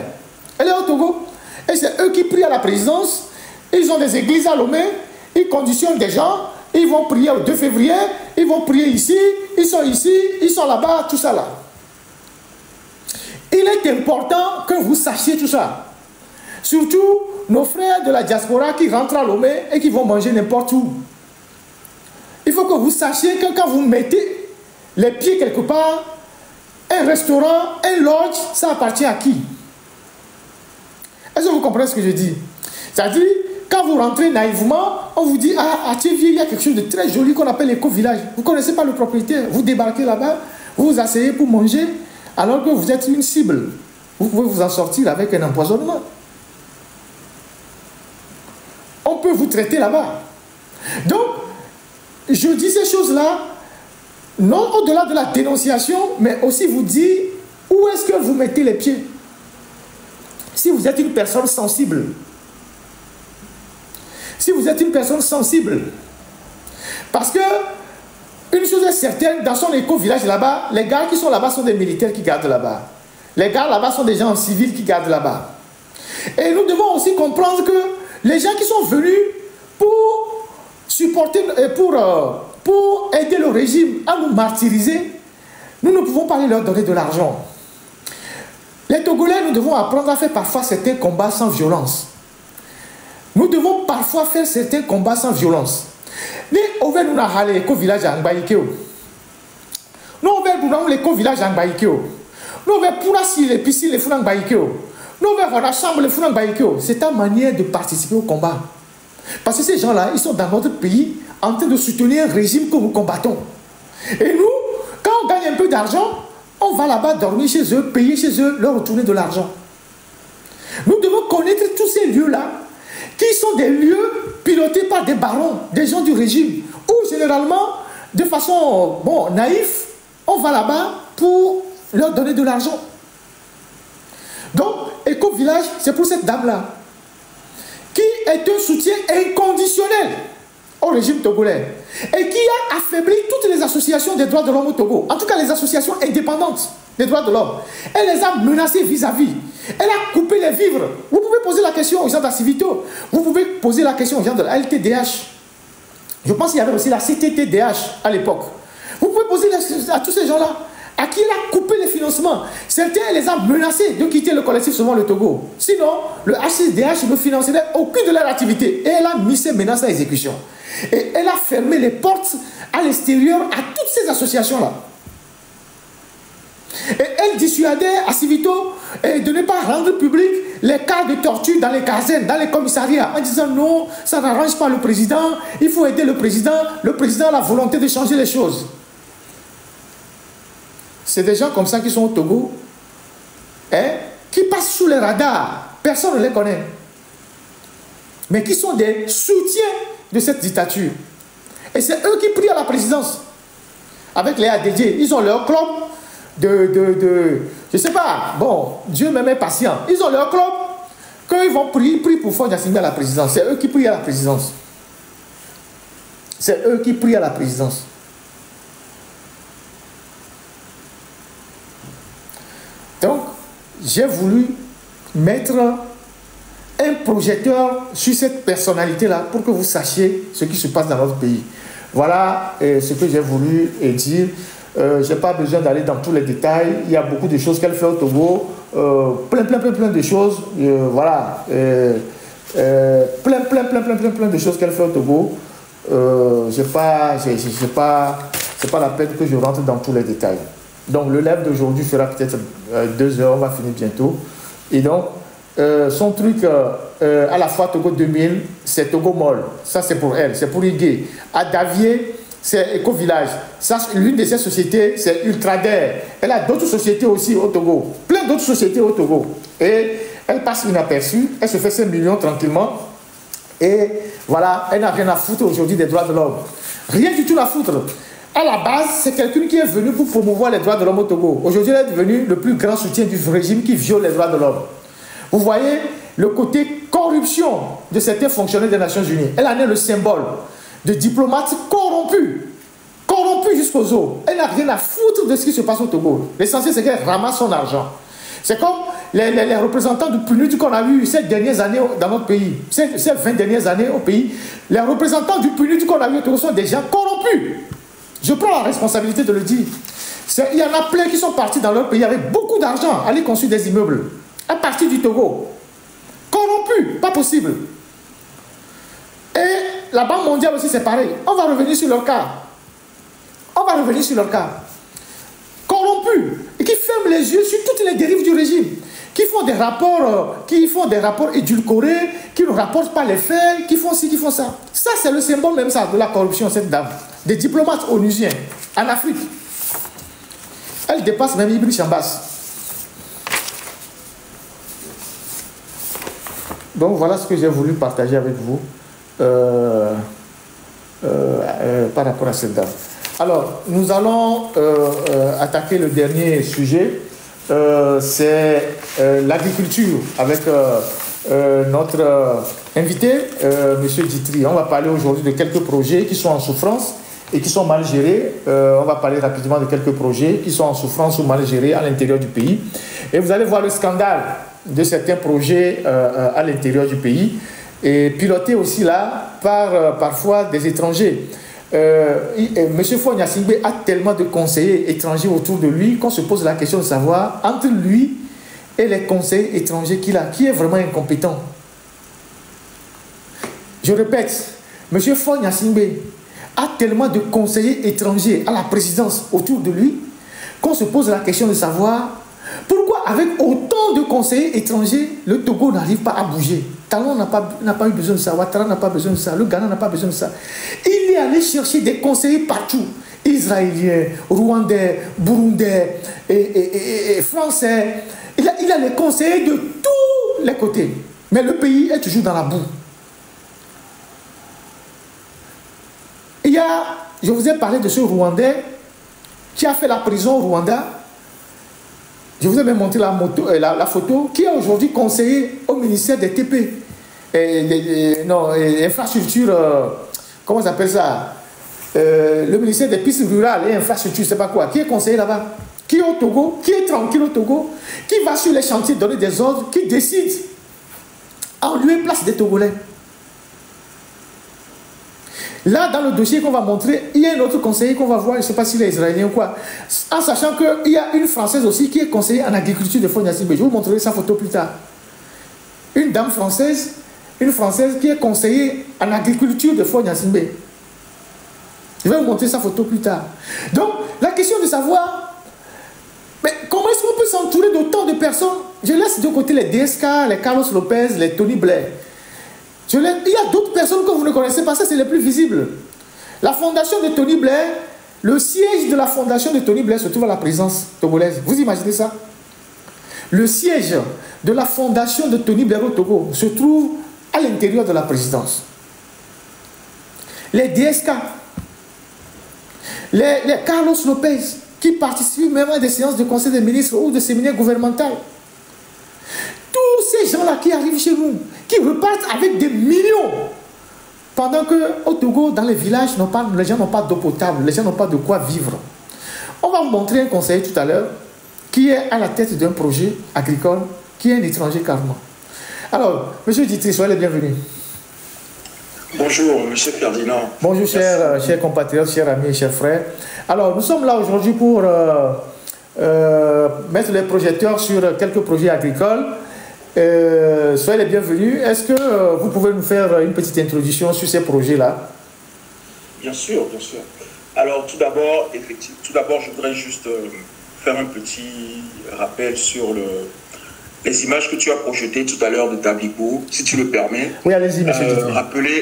Elle est au Togo. Et c'est eux qui prient à la présidence. Ils ont des églises à Lomé, ils conditionnent des gens, ils vont prier au 2 février, ils vont prier ici, ils sont là-bas, tout ça là. Il est important que vous sachiez tout ça. Surtout nos frères de la diaspora qui rentrent à Lomé et qui vont manger n'importe où. Il faut que vous sachiez que quand vous mettez les pieds quelque part, un restaurant, un lodge, ça appartient à qui? Est-ce que vous comprenez ce que je dis? C'est-à-dire, quand vous rentrez naïvement, on vous dit, à Thiévier, il y a quelque chose de très joli qu'on appelle l'éco-village. Vous ne connaissez pas le propriétaire. Vous débarquez là-bas, vous vous asseyez pour manger, alors que vous êtes une cible. Vous pouvez vous en sortir avec un empoisonnement. On peut vous traiter là-bas. Donc, je dis ces choses-là, non au-delà de la dénonciation, mais aussi vous dire où est-ce que vous mettez les pieds. Si vous êtes une personne sensible, si vous êtes une personne sensible, parce que une chose est certaine, dans son éco-village là-bas, les gars qui sont là-bas sont des militaires qui gardent là-bas. Les gars là-bas sont des gens en civil qui gardent là-bas. Et nous devons aussi comprendre que les gens qui sont venus pour supporter, pour aider le régime à nous martyriser, nous ne pouvons pas leur donner de l'argent. Les Togolais, nous devons apprendre à faire parfois certains combats sans violence. Nous devons parfois faire certains combats sans violence. Nous avons un village en Baïkeo. Nous avons un village en Baïkeo. Nous avons les piscines les en Baïkeo. Nous avons la chambre les en Baïkeo. C'est ta manière de participer au combat. Parce que ces gens-là, ils sont dans notre pays en train de soutenir un régime que nous combattons. Et nous, quand on gagne un peu d'argent, on va là-bas dormir chez eux, payer chez eux, leur retourner de l'argent. Nous devons connaître tous ces lieux-là, qui sont des lieux pilotés par des barons, des gens du régime, où généralement, de façon naïve, on va là-bas pour leur donner de l'argent. Donc, Éco-Village, c'est pour cette dame-là, qui est un soutien inconditionnel au régime togolais et qui a affaibli toutes les associations des droits de l'homme au Togo, en tout cas les associations indépendantes des droits de l'homme. Elle les a menacées vis-à-vis. Elle a coupé les vivres. Vous pouvez poser la question aux gens d'Acivito. Vous pouvez poser la question aux gens de la LTDH. Je pense qu'il y avait aussi la CTTDH à l'époque. Vous pouvez poser à tous ces gens-là, à qui elle a coupé les financements. Certains, elle les a menacés de quitter le collectif Sauvons le Togo. Sinon, le HCDH ne financerait aucune de leurs activités. Et elle a mis ces menaces à exécution. Et elle a fermé les portes à l'extérieur à toutes ces associations-là. Et elle dissuadait à Civito de ne pas rendre public les cas de torture dans les casernes, dans les commissariats, en disant non, ça n'arrange pas le président, il faut aider le président a la volonté de changer les choses. C'est des gens comme ça qui sont au Togo, qui passent sous les radars, personne ne les connaît, mais qui sont des soutiens de cette dictature. Et c'est eux qui prient à la présidence, avec les ADG, ils ont leur club je sais pas, bon, Dieu même est patient. Ils ont leur club, quand ils vont prier pour Faure Gnassingbé à la présidence. C'est eux qui prient à la présidence. C'est eux qui prient à la présidence. Donc, j'ai voulu mettre un projecteur sur cette personnalité-là pour que vous sachiez ce qui se passe dans notre pays. Voilà ce que j'ai voulu dire. Je n'ai pas besoin d'aller dans tous les détails. Il y a beaucoup de choses qu'elle fait au Togo. Plein de choses. Voilà. Plein de choses qu'elle fait au Togo. C'est pas la peine que je rentre dans tous les détails. Donc le live d'aujourd'hui fera peut-être 2 heures. On va finir bientôt. Et donc, son truc à la fois Togo 2000, c'est Togo Mall. Ça, c'est pour elle. C'est pour Igué. À Davier, c'est Éco-Village. L'une de ces sociétés, c'est Ultrader. Elle a d'autres sociétés aussi au Togo. Plein d'autres sociétés au Togo. Et elle passe inaperçue. Elle se fait 5 millions tranquillement. Et voilà, elle n'a rien à foutre aujourd'hui des droits de l'homme. Rien du tout à foutre. À la base, c'est quelqu'un qui est venu pour promouvoir les droits de l'homme au Togo. Aujourd'hui, elle est devenue le plus grand soutien du régime qui viole les droits de l'homme. Vous voyez le côté corruption de certains fonctionnaires des Nations Unies. Elle en est le symbole de diplomates corrompus. Corrompus jusqu'aux os. Elle n'a rien à foutre de ce qui se passe au Togo. L'essentiel, c'est qu'elle ramasse son argent. C'est comme les représentants du PNUD qu'on a eu ces dernières années dans notre pays. Ces 20 dernières années au pays. Les représentants du PNUD qu'on a eu au Togo sont des gens corrompus. Je prends la responsabilité de le dire. Il y en a plein qui sont partis dans leur pays avec beaucoup d'argent, aller construire des immeubles. À partir du Togo. Corrompus, pas possible. Et la Banque mondiale aussi, c'est pareil. On va revenir sur leur cas. On va revenir sur leur cas. Corrompus. Et qui ferment les yeux sur toutes les dérives du régime. Qui font des rapports édulcorés, qui ne rapportent pas les faits, qui font ci, qui font ça. Ça, c'est le symbole même ça de la corruption, cette dame. Des diplomates onusiens en Afrique. Elle dépasse même Ibri Chambas. Donc voilà ce que j'ai voulu partager avec vous par rapport à cette dame. Alors, nous allons attaquer le dernier sujet, c'est l'agriculture, avec notre invité, M. Ditry. On va parler aujourd'hui de quelques projets qui sont en souffrance et qui sont mal gérés. On va parler rapidement de quelques projets qui sont en souffrance ou mal gérés à l'intérieur du pays. Et vous allez voir le scandale de certains projets à l'intérieur du pays, et pilotés aussi là par parfois des étrangers. M. Faure Gnassingbé a tellement de conseillers étrangers autour de lui qu'on se pose la question de savoir, entre lui et les conseillers étrangers qu'il a, qui est vraiment incompétent. Je répète, M. Faure Gnassingbé a tellement de conseillers étrangers à la présidence autour de lui qu'on se pose la question de savoir pourquoi avec autant de conseillers étrangers, le Togo n'arrive pas à bouger. Talon n'a pas eu besoin de ça, Ouattara n'a pas besoin de ça, le Ghana n'a pas besoin de ça. Il est allé chercher des conseillers partout. Israéliens, Rwandais, Burundais, et Français. Il a les conseillers de tous les côtés. Mais le pays est toujours dans la boue. Je vous ai parlé de ce Rwandais qui a fait la prison au Rwanda. Je vous ai même montré la photo, qui est aujourd'hui conseiller au ministère des TP. Infrastructure, comment ça s'appelle ça? Le ministère des pistes rurales et infrastructures, je ne sais pas quoi. Qui est conseiller là-bas? Qui est au Togo? Qui est tranquille au Togo? Qui va sur les chantiers donner des ordres? Qui décide en lieu et place des Togolais? Là, dans le dossier qu'on va montrer, il y a un autre conseiller qu'on va voir, je ne sais pas s'il est israélien ou quoi, en sachant qu'il y a une Française aussi qui est conseillère en agriculture de Faure Gnassingbé. Je vous montrerai sa photo plus tard. Une dame française, une Française qui est conseillère en agriculture de Faure Gnassingbé. Je vais vous montrer sa photo plus tard. Donc, la question de savoir, mais comment est-ce qu'on peut s'entourer d'autant de personnes? Je laisse de côté les DSK, les Carlos Lopez, les Tony Blair. Il y a d'autres personnes que vous ne connaissez pas, ça c'est les plus visibles. La fondation de Tony Blair, le siège de la fondation de Tony Blair se trouve à la présidence togolaise. Vous imaginez ça? Le siège de la fondation de Tony Blair au Togo se trouve à l'intérieur de la présidence. Les DSK, les Carlos Lopez, qui participent même à des séances de conseil des ministres ou de séminaires gouvernementaux. Tous ces gens-là qui arrivent chez nous, qui repartent avec des millions, pendant qu'au Togo, dans les villages, les gens n'ont pas d'eau potable, les gens n'ont pas de quoi vivre. On va vous montrer un conseiller tout à l'heure, qui est à la tête d'un projet agricole, qui est un étranger carrément. Alors, M. Ditri, soyez le bienvenu. Bonjour, M. Ferdinand. Bonjour, chers compatriotes, chers amis, chers frères. Alors, nous sommes là aujourd'hui pour mettre les projecteurs sur quelques projets agricoles. Soyez les bienvenus. Est-ce que vous pouvez nous faire une petite introduction sur ces projets-là? Bien sûr, bien sûr. Alors, tout d'abord, je voudrais juste faire un petit rappel sur les images que tu as projetées tout à l'heure de Tablibo, si tu le permets. Oui, allez-y, monsieur.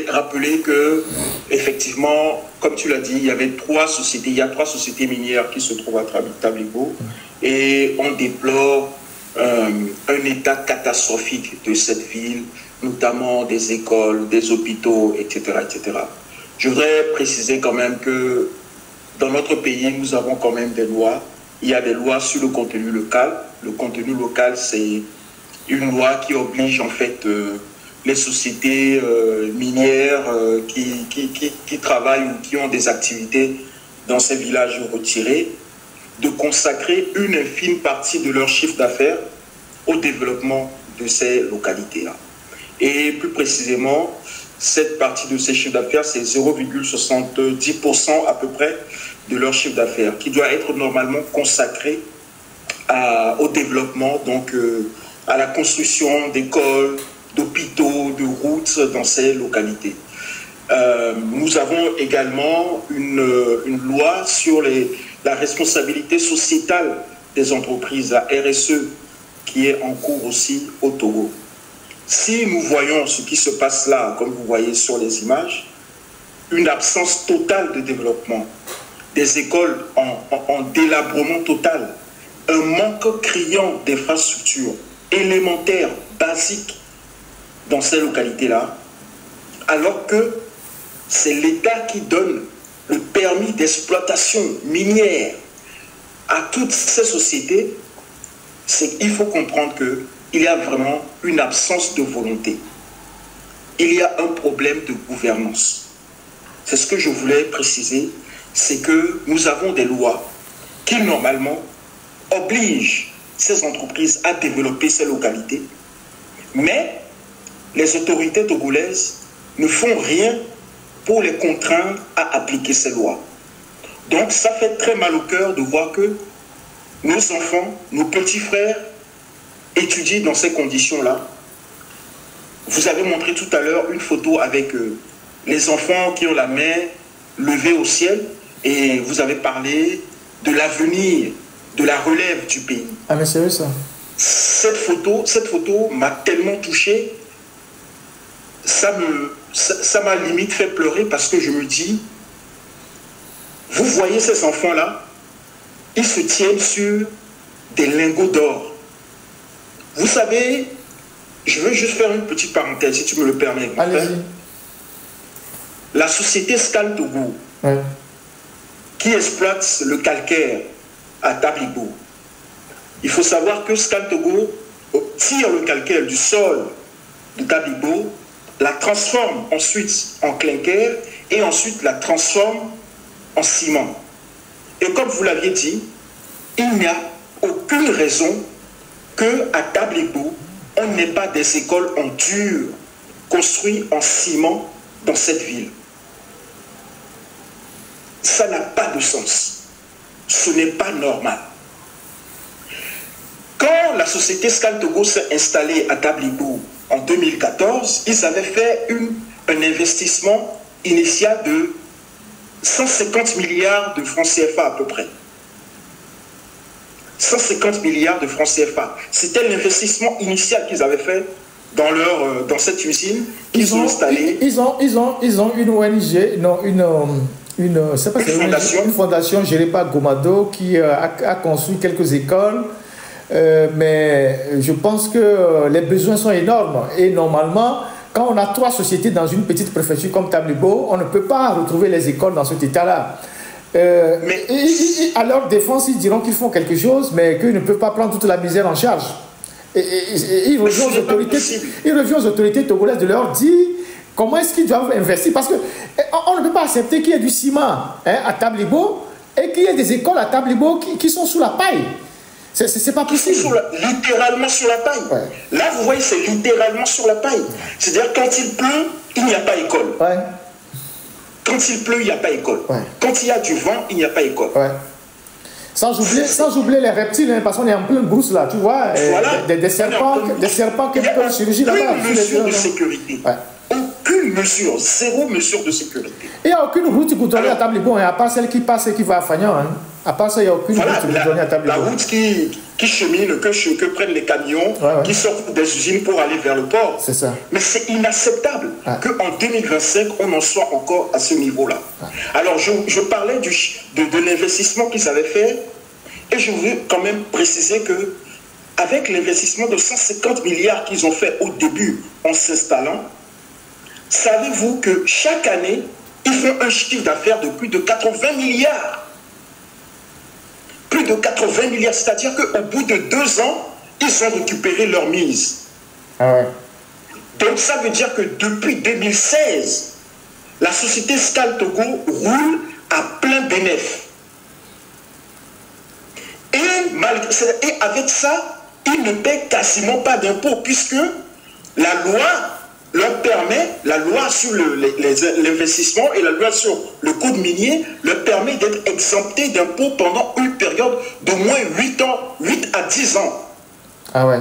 Rappeler que, effectivement, comme tu l'as dit, il y a trois sociétés minières qui se trouvent à Tablibo, et on déplore un état catastrophique de cette ville, notamment des écoles, des hôpitaux, etc., etc. Je voudrais préciser quand même que dans notre pays, nous avons quand même des lois. Il y a des lois sur le contenu local. Le contenu local, c'est une loi qui oblige en fait les sociétés minières qui travaillent ou qui ont des activités dans ces villages retirés de consacrer une infime partie de leur chiffre d'affaires au développement de ces localités-là. Et plus précisément, cette partie de ces chiffres d'affaires, c'est 0,70% à peu près de leur chiffre d'affaires, qui doit être normalement consacré au développement, donc à la construction d'écoles, d'hôpitaux, de routes dans ces localités. Nous avons également une loi sur la responsabilité sociétale des entreprises, la RSE, qui est en cours aussi au Togo. Si nous voyons ce qui se passe là, comme vous voyez sur les images, une absence totale de développement, des écoles en délabrement total, un manque criant d'infrastructures élémentaires, basiques dans ces localités-là, alors que c'est l'État qui donne le permis d'exploitation minière à toutes ces sociétés, il faut comprendre qu'il y a vraiment une absence de volonté. Il y a un problème de gouvernance. C'est ce que je voulais préciser, c'est que nous avons des lois qui, normalement, obligent ces entreprises à développer ces localités, mais les autorités togolaises ne font rien pour les contraindre à appliquer ces lois. Donc, ça fait très mal au cœur de voir que nos enfants, nos petits frères étudient dans ces conditions-là vous avez montré tout à l'heure une photo avec les enfants qui ont la main levée au ciel et vous avez parlé de l'avenir, de la relève du pays. Ah mais c'est vrai ça. Cette photo m'a tellement touché, ça m'a limite fait pleurer parce que je me dis, vous voyez ces enfants-là, ils se tiennent sur des lingots d'or. Vous savez, je veux juste faire une petite parenthèse, si tu me le permets. Allez-y. La société Scal Togo, ouais, qui exploite le calcaire à Tablibo, il faut savoir que Scal Togo tire le calcaire du sol de Tablibo, la transforme ensuite en clinker et ensuite la transforme en ciment. Et comme vous l'aviez dit, il n'y a aucune raison qu'à Tablibo, on n'ait pas des écoles en dur construites en ciment dans cette ville. Ça n'a pas de sens. Ce n'est pas normal. Quand la société Scal Togo s'est installée à Tablibo en 2014, ils avaient fait un investissement initial de 150 milliards de francs CFA à peu près. 150 milliards de francs CFA. C'était l'investissement initial qu'ils avaient fait dans cette usine qu'ils ont installée. Ils ont une ONG, non, une fondation gérée par Gomado qui a construit quelques écoles. Mais je pense que les besoins sont énormes. Et normalement, quand on a 3 sociétés dans une petite préfecture comme Tablibo, on ne peut pas retrouver les écoles dans cet état-là. À leur défense, ils diront qu'ils font quelque chose, mais qu'ils ne peuvent pas prendre toute la misère en charge. Il revient aux autorités togolaises de leur dire comment est-ce qu'ils doivent investir. Parce qu'on ne peut pas accepter qu'il y ait du ciment à Tablibo et qu'il y ait des écoles à Tablibo qui sont sous la paille. C'est pas possible. Littéralement sur la paille. Ouais. Là, vous voyez, c'est littéralement sur la paille. C'est-à-dire, quand il pleut, il n'y a pas école. Ouais. Quand il pleut, il n'y a pas école. Ouais. Quand il y a du vent, il n'y a pas école. Ouais. Sans oublier les reptiles, hein, parce qu'on est en pleine brousse là, tu vois. Voilà. Des serpents qui peuvent surgir là-bas. Aucune mesure de sécurité. Ouais. Aucune mesure, zéro mesure de sécurité. Il n'y a aucune route goudronnée à Tablibo, hein, à part celle qui passe et qui va à Fagnan. Hein. À part ça, il n'y a aucune route goudronnée à Tablibo. La route qui chemine, que prennent les camions, qui sortent des usines pour aller vers le port. C'est ça. Mais c'est inacceptable qu'en 2025, on en soit encore à ce niveau-là. Alors, je parlais de l'investissement qu'ils avaient fait, et je veux quand même préciser que avec l'investissement de 150 milliards qu'ils ont fait au début en s'installant, savez-vous que chaque année, ils font un chiffre d'affaires de plus de 80 milliards. Plus de 80 milliards, c'est-à-dire qu'au bout de 2 ans, ils ont récupéré leur mise. Ah ouais. Donc ça veut dire que depuis 2016, la société Scal Togo roule à plein bénéfice. Et avec ça, ils ne paient quasiment pas d'impôts puisque la loi leur permet, la loi sur l'investissement et la loi sur le code minier leur permet d'être exemptés d'impôts pendant une période d'au moins 8 à 10 ans. Ah ouais.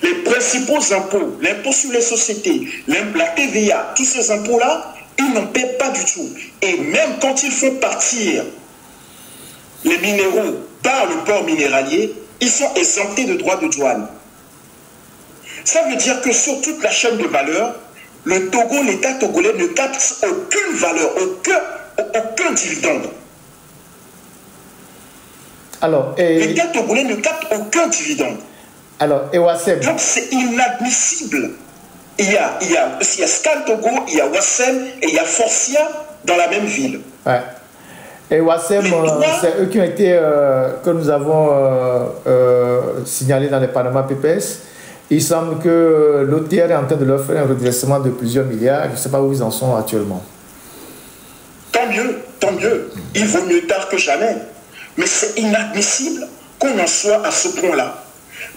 Les principaux impôts, l'impôt sur les sociétés, la TVA, tous ces impôts-là, ils n'en paient pas du tout. Et même quand ils font partir les minéraux par le port minéralier, ils sont exemptés de droits de douane. Ça veut dire que sur toute la chaîne de valeur, le Togo, l'État togolais ne capte aucune valeur, aucun dividende. Alors, l'État togolais ne capte aucun dividende. Alors, et Wassem. Donc c'est inadmissible. Il y a Scal Togo, il y a Wassem et il y a Forcia dans la même ville. Ouais. Et Wassem, c'est eux qui ont été, que nous avons signalés dans les Panama Papers. Il semble que l'OTR est en train de leur faire un redressement de plusieurs milliards. Je ne sais pas où ils en sont actuellement. Tant mieux, tant mieux. Il vaut mieux tard que jamais. Mais c'est inadmissible qu'on en soit à ce point-là.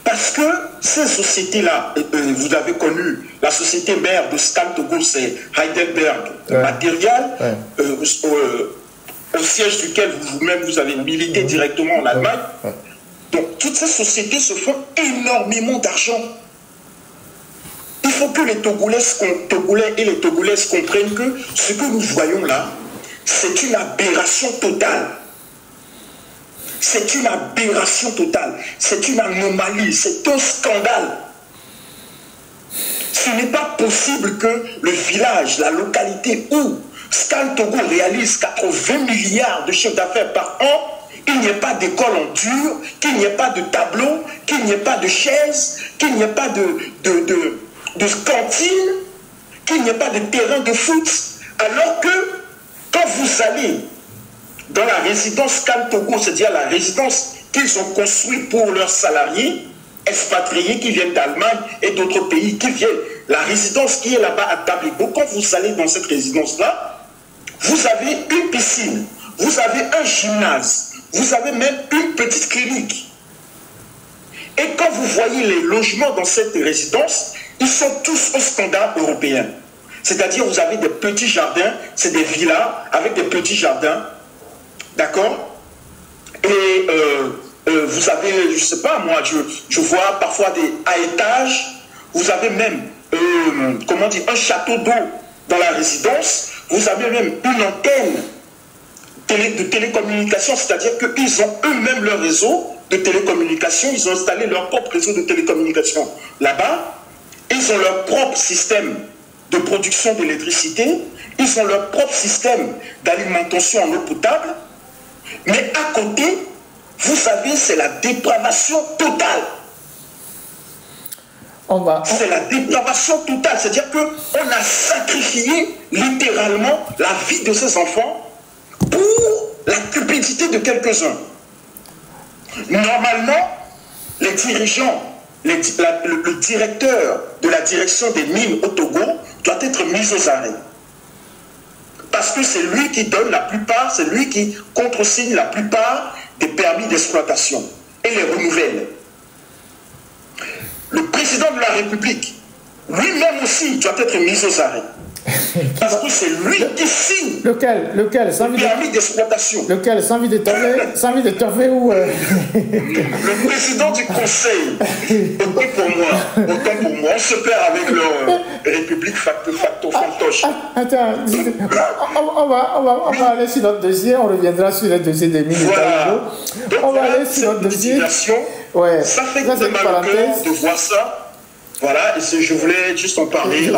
Parce que ces sociétés-là, vous avez connu, la société mère de Scal Togo, c'est Heidelberg Material, au siège duquel vous-même vous avez milité directement en Allemagne. Donc toutes ces sociétés se font énormément d'argent. Ils faut que les Togolais et les Togolaises comprennent que ce que nous voyons là, c'est une aberration totale. C'est une aberration totale. C'est une anomalie. C'est un scandale. Ce n'est pas possible que le village, la localité où Scan Togo réalise 80 milliards de chiffre d'affaires par an, qu'il n'y ait pas d'école en dur, qu'il n'y ait pas de tableau, qu'il n'y ait pas de chaises, qu'il n'y ait pas de cantine, qu'il n'y ait pas de terrain de foot, alors que quand vous allez dans la résidence Scan Togo, c'est-à-dire la résidence qu'ils ont construite pour leurs salariés, expatriés qui viennent d'Allemagne et d'autres pays qui viennent, la résidence qui est là-bas à Tablibo, quand vous allez dans cette résidence-là, vous avez une piscine, vous avez un gymnase, vous avez même une petite clinique. Et quand vous voyez les logements dans cette résidence, ils sont tous au standard européen. C'est-à-dire, vous avez des petits jardins, c'est des villas avec des petits jardins, d'accord? Et vous avez, je ne sais pas, moi, je vois parfois à étage, vous avez même, comment dire, un château d'eau dans la résidence, vous avez même une antenne de télécommunication, c'est-à-dire qu'ils ont eux-mêmes leur réseau de télécommunication, ils ont installé leur propre réseau de télécommunication là-bas, ils ont leur propre système de production d'électricité, ils ont leur propre système d'alimentation en eau potable, mais à côté, vous savez, c'est la dépravation totale. C'est la dépravation totale, c'est-à-dire qu'on a sacrifié littéralement la vie de ces enfants pour la cupidité de quelques-uns. Normalement, les dirigeants, le directeur de la direction des mines au Togo doit être mis aux arrêts. Parce que c'est lui qui donne la plupart, c'est lui qui contresigne la plupart des permis d'exploitation et les renouvelle. Le président de la République, lui-même aussi, doit être mis aux arrêts. Parce que c'est lui qui signe lequel le permis d'exploitation. Lequel? Sans envie de torver ou... Le président du conseil, autant pour moi, on se perd avec leur République fantoche. Attends, on va aller sur notre dossier, on reviendra sur le dossier des mines. Voilà. On va aller sur notre dossier. Ouais. Ça fait mal au cœur de voir ça. Voilà, et je voulais juste en parler.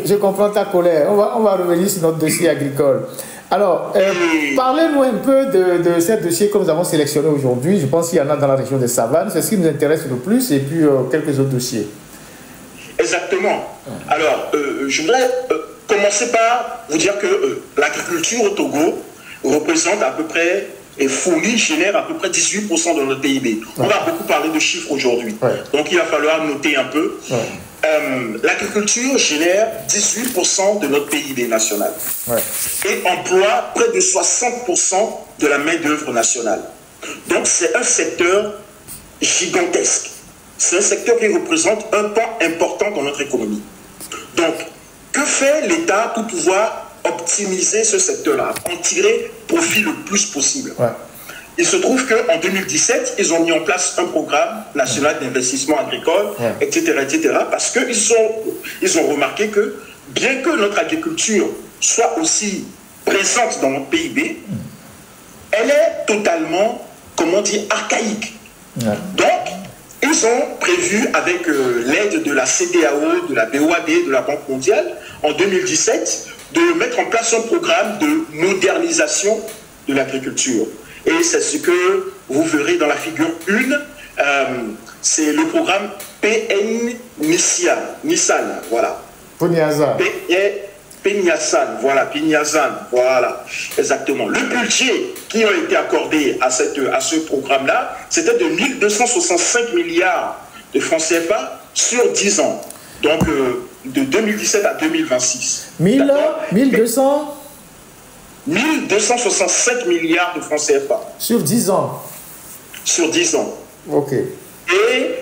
Je comprends ta colère. On va revenir sur notre dossier agricole. Alors, parlez-nous un peu de ce dossier que nous avons sélectionné aujourd'hui. Je pense qu'il y en a dans la région de Savanes. C'est ce qui nous intéresse le plus, et puis quelques autres dossiers. Exactement. Alors, je voudrais commencer par vous dire que l'agriculture au Togo représente à peu près, et fournit, génère à peu près 18% de notre PIB. On va beaucoup parler de chiffres aujourd'hui. Donc il va falloir noter un peu. L'agriculture génère 18% de notre PIB national. Et emploie près de 60% de la main-d'œuvre nationale. Donc c'est un secteur gigantesque. C'est un secteur qui représente un pan important dans notre économie. Donc, que fait l'État pour pouvoir optimiser ce secteur-là, en tirer profit le plus possible? Il se trouve qu'en 2017, ils ont mis en place un programme national d'investissement agricole, etc., parce qu'ils ont remarqué que, bien que notre agriculture soit aussi présente dans notre PIB, elle est totalement, comment dire, archaïque. Donc, ils ont prévu, avec l'aide de la CEDEAO, de la BOAD, de la Banque mondiale, en 2017, de mettre en place un programme de modernisation de l'agriculture. Et c'est ce que vous verrez dans la figure 1, c'est le programme PNISAN, voilà. PNISAN, voilà, exactement. Le budget qui a été accordé à ce programme-là, c'était de 1265 milliards de francs CFA sur 10 ans. Donc, de 2017 à 2026. 1265 milliards de francs CFA. Sur 10 ans. Sur 10 ans. Ok. Et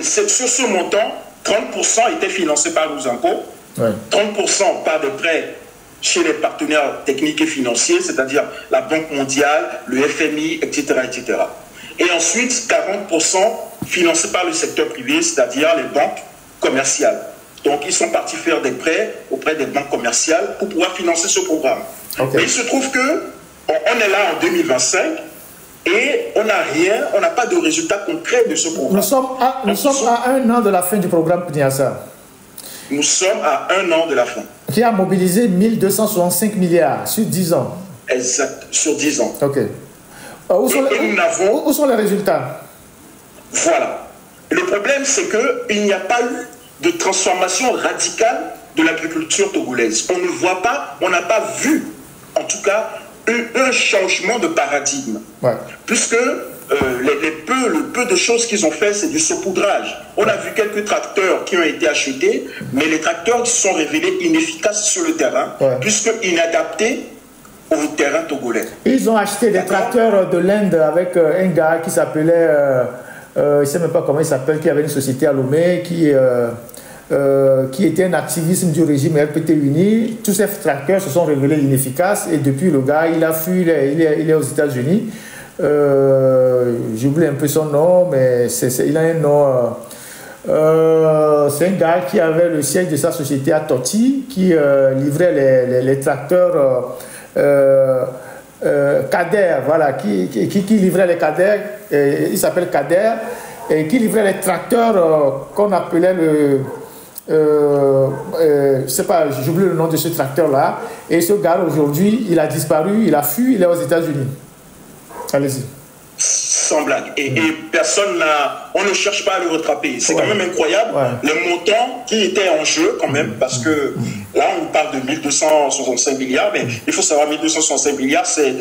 sur ce montant, 30% étaient financés par nos impôts, 30% par des prêts chez les partenaires techniques et financiers, c'est-à-dire la Banque mondiale, le FMI, etc., etc. Et ensuite, 40% financés par le secteur privé, c'est-à-dire les banques commerciales. Donc, ils sont partis faire des prêts auprès des banques commerciales pour pouvoir financer ce programme. Okay. Mais il se trouve que on est là en 2025 et on n'a rien, on n'a pas de résultat concret de ce programme. Nous sommes à 1 an de la fin du programme PNIASA. Nous sommes à 1 an de la fin. Qui a mobilisé 1265 milliards sur 10 ans. Exact, sur 10 ans. Ok. Où sont les résultats? Voilà. Le problème, c'est qu'il n'y a pas eu de transformation radicale de l'agriculture togolaise. On ne voit pas, on n'a pas vu, en tout cas, un changement de paradigme. Ouais. Puisque le peu de choses qu'ils ont fait, c'est du saupoudrage. On a vu quelques tracteurs qui ont été achetés, mais les tracteurs se sont révélés inefficaces sur le terrain, puisque inadaptés au terrain togolais. Ils ont acheté des tracteurs de l'Inde avec un gars qui s'appelait, je ne sais même pas comment il s'appelle, qui avait une société à Lomé, qui était un activiste du régime RPT Uni. Tous ces tracteurs se sont révélés inefficaces et depuis le gars, il a fui, il est aux États-Unis. J'oublie un peu son nom, mais il a un nom. C'est un gars qui avait le siège de sa société à Toti, qui livrait les tracteurs Kader, voilà, qui livrait les Kader, il s'appelle Kader, et qui livrait les tracteurs qu'on appelait je sais pas, j'oublie le nom de ce tracteur-là. Et ce gars, aujourd'hui, il a disparu, il a fui, il est aux États-Unis. Allez-y. Sans blague. Et personne n'a... On ne cherche pas à le rattraper. C'est quand même incroyable le montant qui était en jeu quand même, parce que là, on parle de 1265 milliards, mais il faut savoir, 1265 milliards, c'est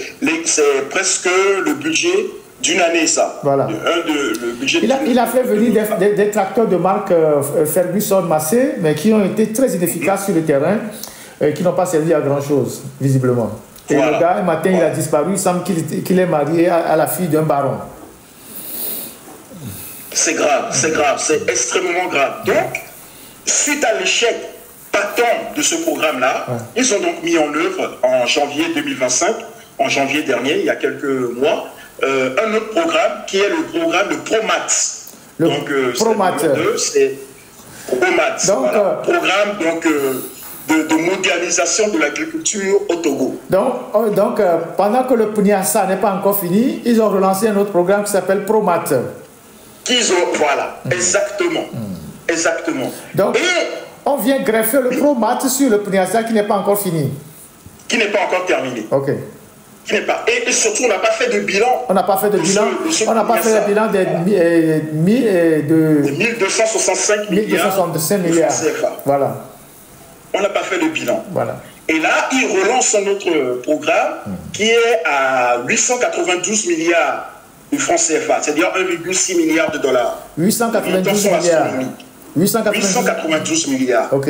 presque le budget d'une année, ça. Voilà. Le budget il a fait venir des tracteurs de marque Ferguson Massé, mais qui ont été très inefficaces sur le terrain et qui n'ont pas servi à grand-chose, visiblement. Et le gars, un matin, il a disparu. Il semble qu'il est marié à la fille d'un baron. C'est grave, c'est extrêmement grave. Donc, suite à l'échec patent de ce programme-là, ils ont donc mis en œuvre en janvier 2025, en janvier dernier, il y a quelques mois, un autre programme qui est le programme de ProMat. Donc, ProMat. C'est ProMat. Voilà. Programme donc, de modernisation de l'agriculture au Togo. Donc pendant que le PNIASA n'est pas encore fini, ils ont relancé un autre programme qui s'appelle ProMat. Voilà, exactement. Exactement. Donc, on vient greffer le ProMat sur le PNIASA qui n'est pas encore fini. Qui n'est pas encore terminé. Ok. Et surtout, on n'a pas fait de bilan. On n'a pas fait de bilan. On n'a pas fait de bilan de 1265 milliards. Voilà. On n'a pas fait de bilan. Voilà. Et là, il relance un autre programme qui est à 892 milliards de francs CFA, c'est-à-dire 1,6 milliard de dollars. 892 milliards. 892 milliards. Ok.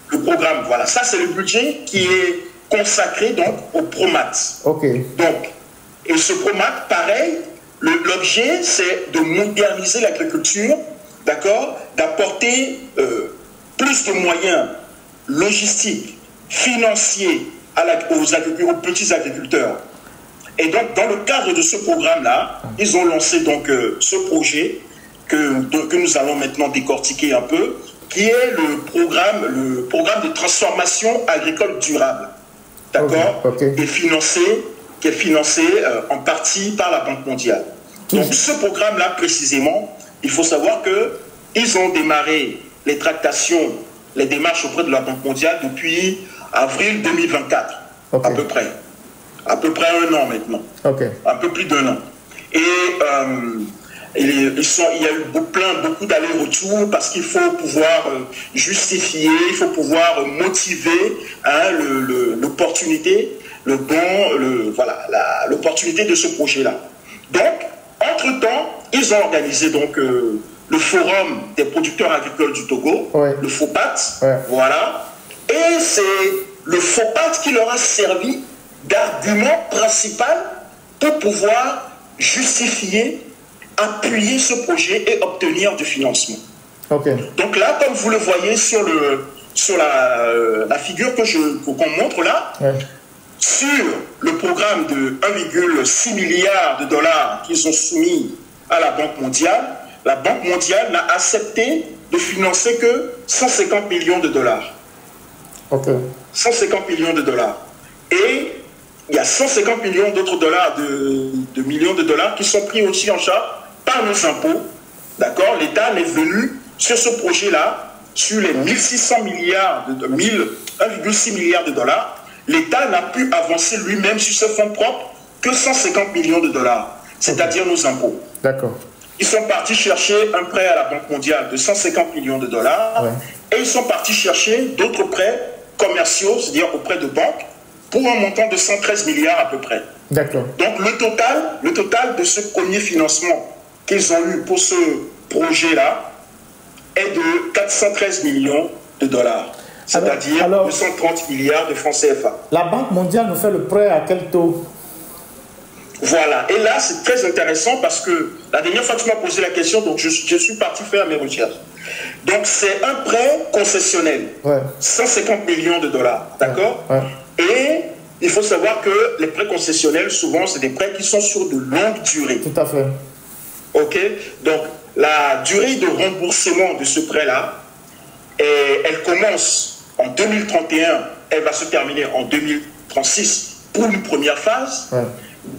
Le programme, voilà. Ça, c'est le budget qui est consacré donc au ProMat. Ok. Donc, et ce ProMat, pareil, l'objet, c'est de moderniser l'agriculture, d'accord, d'apporter plus de moyens logistiques, financiers aux petits agriculteurs. Et donc, dans le cadre de ce programme-là, ils ont lancé donc ce projet que nous allons maintenant décortiquer un peu, qui est le programme de transformation agricole durable. D'accord, qui est financé en partie par la Banque mondiale. Donc ce programme-là, précisément, il faut savoir qu'ils ont démarré les tractations, les démarches auprès de la Banque mondiale depuis avril 2024, à peu près. À peu près 1 an maintenant. Un peu plus d'1 an. Et il y a eu beaucoup d'allers-retours parce qu'il faut pouvoir justifier, il faut pouvoir motiver l'opportunité, l'opportunité de ce projet-là. Donc, entre-temps, ils ont organisé donc le Forum des producteurs agricoles du Togo, le FOPAT, voilà. Et c'est le FOPAT qui leur a servi d'argument principal pour pouvoir justifier, appuyer ce projet et obtenir du financement. Donc là, comme vous le voyez sur la figure qu'on montre là, sur le programme de 1,6 milliard de dollars qu'ils ont soumis à la Banque mondiale n'a accepté de financer que 150 millions de dollars. Ok. 150 millions de dollars. Et il y a 150 millions d'autres dollars, de millions de dollars qui sont pris aussi en charge par nos impôts. D'accord? L'État est venu sur ce projet-là, sur les 1600 milliards, 1,6 milliard de dollars. L'État n'a pu avancer lui-même sur ses fonds propres que 150 millions de dollars, c'est-à-dire nos impôts. D'accord. Ils sont partis chercher un prêt à la Banque mondiale de 150 millions de dollars et ils sont partis chercher d'autres prêts commerciaux, c'est-à-dire auprès de banques, pour un montant de 113 milliards à peu près. D'accord. Donc le total de ce premier financement qu'ils ont eu pour ce projet-là est de 413 millions de dollars, c'est-à-dire 230 milliards de francs CFA. La Banque mondiale nous fait le prêt à quel taux? Voilà, et là c'est très intéressant parce que la dernière fois que tu m'as posé la question, donc je suis parti faire mes recherches. Donc c'est un prêt concessionnel, 150 millions de dollars, d'accord? Et il faut savoir que les prêts concessionnels, souvent c'est des prêts qui sont sur de longues durées. Tout à fait. Ok, donc la durée de remboursement de ce prêt-là, elle commence en 2031, elle va se terminer en 2036 pour une première phase.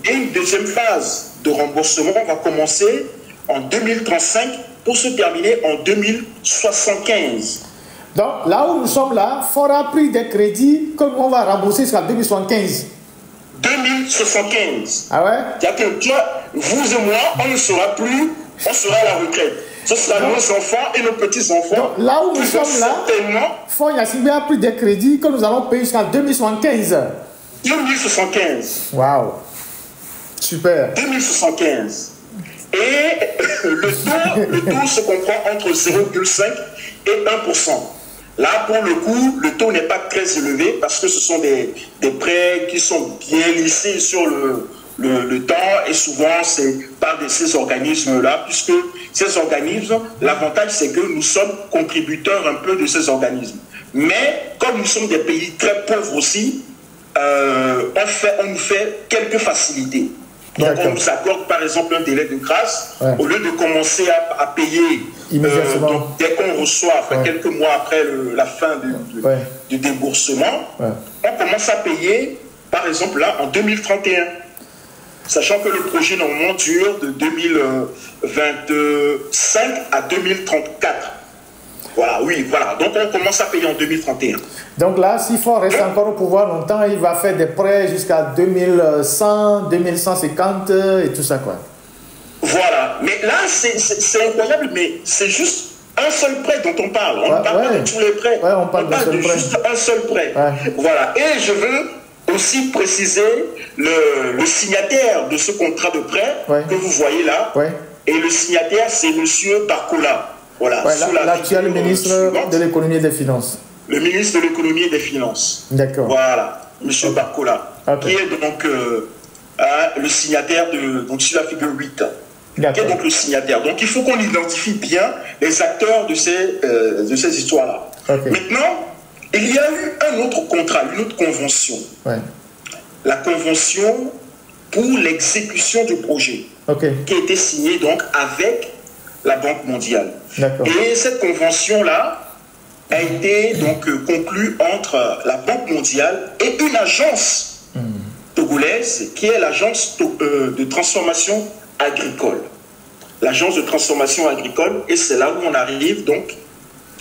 Et une deuxième phase de remboursement va commencer en 2035 pour se terminer en 2075. Donc là où nous sommes là, il faudra pris des crédits comme on va rembourser jusqu'à 2075. 2075. Ah ouais? C'est-à-dire que toi, vous et moi, on ne sera plus, on sera à la retraite. Ce sera nos enfants et nos petits-enfants. Donc là où nous sommes là, Fonds Gnassingbé a pris des crédits que nous allons payer jusqu'à 2075. 2075. Waouh! Super. 2075. Et le taux se comprend entre 0,5 et 1%. Là, pour le coup, le taux n'est pas très élevé parce que ce sont des prêts qui sont bien lissés sur le temps et souvent c'est par ces organismes-là, puisque ces organismes, l'avantage c'est que nous sommes contributeurs un peu de ces organismes. Mais comme nous sommes des pays très pauvres aussi, on nous fait quelques facilités. Donc on nous accorde par exemple un délai de grâce, au lieu de commencer à payer donc, dès qu'on reçoit, quelques mois après la fin du déboursement, on commence à payer par exemple là en 2031. Sachant que le projet normalement dure de 2025 à 2034. Voilà, oui, voilà. Donc on commence à payer en 2031. Donc là, s'il faut rester encore au pouvoir longtemps, il va faire des prêts jusqu'à 2100, 2150 et tout ça, quoi. Voilà. Mais là, c'est incroyable, mais c'est juste un seul prêt dont on parle. On ne parle pas de tous les prêts. On parle de juste un seul prêt. Voilà. Et je veux aussi préciser le signataire de ce contrat de prêt que vous voyez là. Et le signataire, c'est M. Barcola. Voilà, l'actuel ministre de l'économie et des finances. Le ministre de l'économie et des finances. D'accord. Voilà, M. Barcola, qui est donc le signataire donc sur la figure 8. Qui est donc le signataire. Donc il faut qu'on identifie bien les acteurs de ces histoires-là. Maintenant, il y a eu un autre contrat, une autre convention. La convention pour l'exécution du projet, qui a été signée donc avec la Banque mondiale. Et cette convention-là a été donc conclue entre la Banque mondiale et une agence togolaise qui est l'agence de transformation agricole. L'agence de transformation agricole, et c'est là où on arrive donc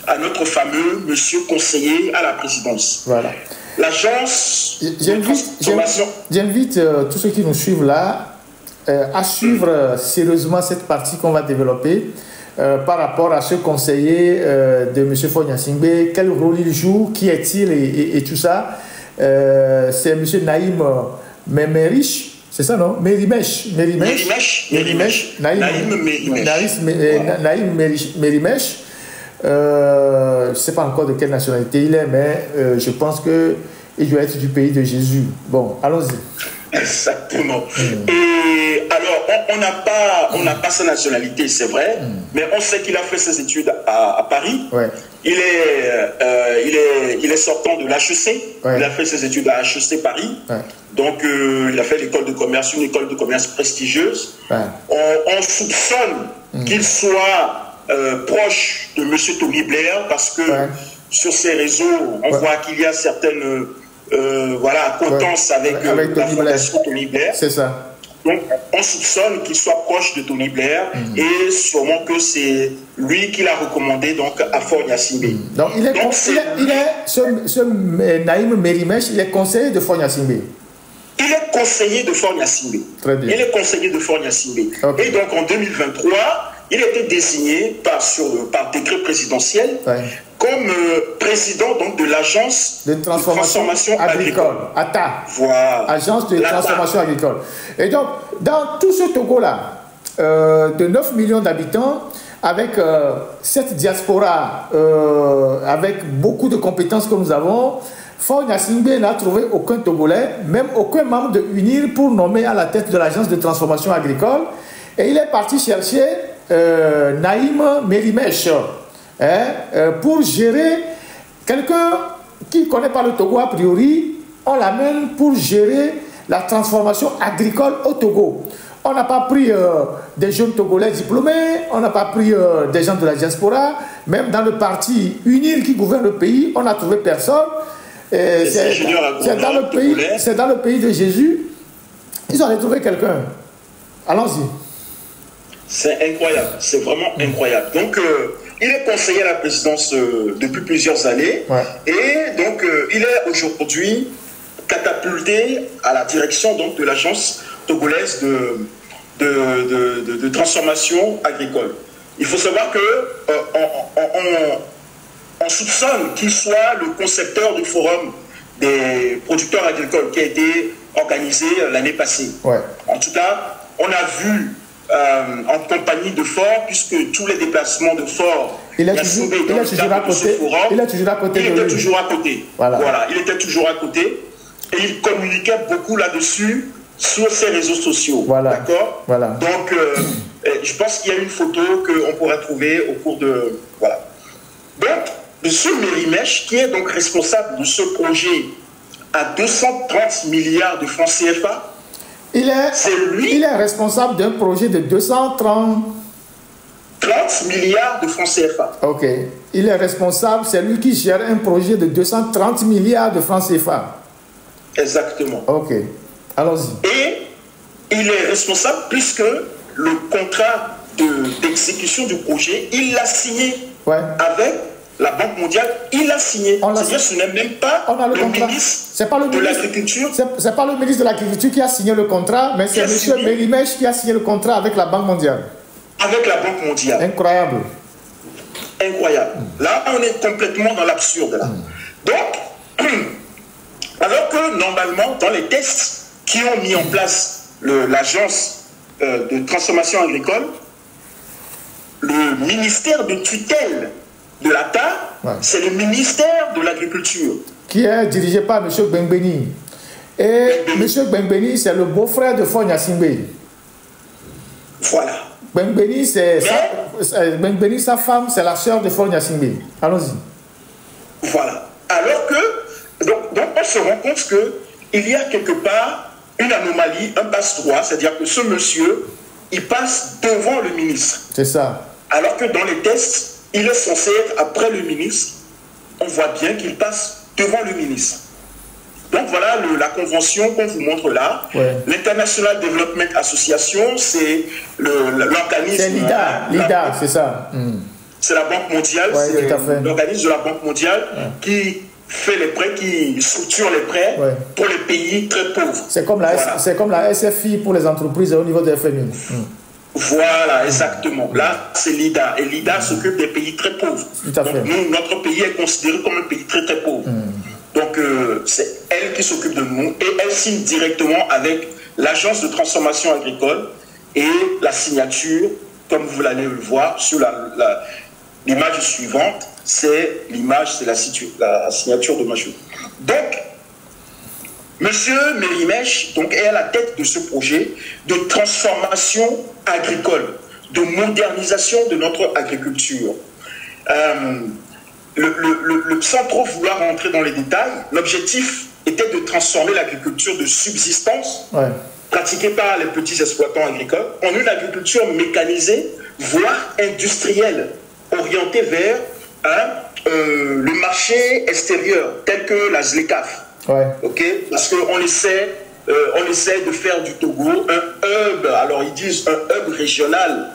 à notre fameux monsieur conseiller à la présidence. Voilà. L'agence de transformation... J'invite tous ceux qui nous suivent là à suivre sérieusement cette partie qu'on va développer par rapport à ce conseiller de M. Fonds Gnassingbé, quel rôle il joue, qui est-il et tout ça. C'est M. Naïm Merich, c'est ça non? Merimech. Naïm Merimech. Je ne sais pas encore de quelle nationalité il est, mais je pense qu'il doit être du pays de Jésus. Bon, allons-y. Exactement. Et alors, on n'a pas sa nationalité, c'est vrai, mais on sait qu'il a fait ses études à Paris. Il est sortant de l'HEC. Il a fait ses études à HEC Paris. Donc, il a fait l'école de commerce, une école de commerce prestigieuse. On soupçonne qu'il soit proche de M. Tony Blair parce que sur ces réseaux, on voit qu'il y a certaines acquaintances avec la fondation Tony Blair. C'est ça. Donc, on soupçonne qu'il soit proche de Tony Blair et sûrement que c'est lui qui l'a recommandé donc, à Faure Gnassingbé. Donc, ce Naïm Mérimèche, il est conseiller de Faure Gnassingbé. Il est conseiller de Faure Gnassingbé. Très bien. Il est conseiller de Faure Gnassingbé. Okay. Et donc, en 2023, il a été désigné par décret présidentiel comme président donc, de l'Agence de transformation agricole. ATA. Voilà. Agence de transformation agricole. Et donc, dans tout ce Togo-là, de 9 millions d'habitants, avec cette diaspora, avec beaucoup de compétences que nous avons, Faure Gnassingbé n'a trouvé aucun Togolais, même aucun membre de UNIR pour nommer à la tête de l'Agence de transformation agricole. Et il est parti chercher Naïm Mérimèche pour gérer quelqu'un qui ne connaît pas le Togo a priori. On l'amène pour gérer la transformation agricole au Togo. On n'a pas pris des jeunes Togolais diplômés, on n'a pas pris des gens de la diaspora, même dans le parti UNIR qui gouverne le pays, on n'a trouvé personne. C'est dans le pays de Jésus. Ils ont retrouvé quelqu'un. Allons-y. C'est incroyable, c'est vraiment incroyable. Donc, il est conseiller à la présidence depuis plusieurs années. Et donc, il est aujourd'hui catapulté à la direction donc, de l'agence togolaise de transformation agricole. Il faut savoir que on soupçonne qu'il soit le concepteur du forum des producteurs agricoles qui a été organisé l'année passée. En tout cas, on a vu en compagnie de Faure, puisque tous les déplacements de Faure, il est toujours à côté. Il était toujours à côté. Voilà, il était toujours à côté et il communiquait beaucoup là-dessus sur ses réseaux sociaux. D'accord. Donc, je pense qu'il y a une photo qu'on pourra trouver au cours de. Voilà. Donc, M. Mérimèche, qui est donc responsable de ce projet à 230 milliards de francs CFA, il est responsable d'un projet de 230 milliards de francs CFA. Ok. Il est responsable, c'est lui qui gère un projet de 230 milliards de francs CFA. Exactement. Ok. Allons-y. Et il est responsable puisque le contrat d'exécution du projet, il l'a signé avec la Banque mondiale, il l'a signé. C'est-à-dire ce n'est même pas le ministre de l'Agriculture. C'est pas le ministre de l'Agriculture qui a signé le contrat, mais c'est M. Mérimèche qui a signé le contrat avec la Banque mondiale. Avec la Banque mondiale. Incroyable. Incroyable. Là, on est complètement dans l'absurde. Donc, alors que normalement, dans les tests qui ont mis en place l'agence de transformation agricole, le ministère de tutelle de l'ATA, c'est le ministère de l'Agriculture. Qui est dirigé par M. Bengbeni. Et M. Bengbeni, c'est le beau-frère de Faure Gnassingbé. Voilà. Bengbeni, sa femme, c'est la sœur de Faure Gnassingbé. Allons-y. Voilà. Alors que, donc on se rend compte qu'il y a quelque part une anomalie, un passe-droit, c'est-à-dire que ce monsieur, il passe devant le ministre. C'est ça. Alors que dans les tests, il est censé être après le ministre. On voit bien qu'il passe devant le ministre. Donc voilà la convention qu'on vous montre là. L'International Development Association, c'est l'organisme... C'est l'IDA, c'est ça. C'est la Banque mondiale, c'est l'organisme de la Banque mondiale qui fait les prêts, qui structure les prêts pour les pays très pauvres. C'est comme, la SFI pour les entreprises au niveau de FMI. Voilà, exactement. Là, c'est l'IDA. Et l'IDA s'occupe des pays très pauvres. Donc, nous, notre pays est considéré comme un pays très, très pauvre. Donc, c'est elle qui s'occupe de nous. Et elle signe directement avec l'Agence de transformation agricole et la signature, comme vous allez le voir, sur l'image suivante, c'est la signature de monsieur. Donc, Monsieur Mérimèche est à la tête de ce projet de transformation agricole, de modernisation de notre agriculture. Sans trop vouloir rentrer dans les détails, l'objectif était de transformer l'agriculture de subsistance pratiquée par les petits exploitants agricoles en une agriculture mécanisée voire industrielle, orientée vers le marché extérieur, tel que la ZLECAf. Ouais. Okay? Parce qu'on essaie de faire du Togo un hub, alors ils disent un hub régional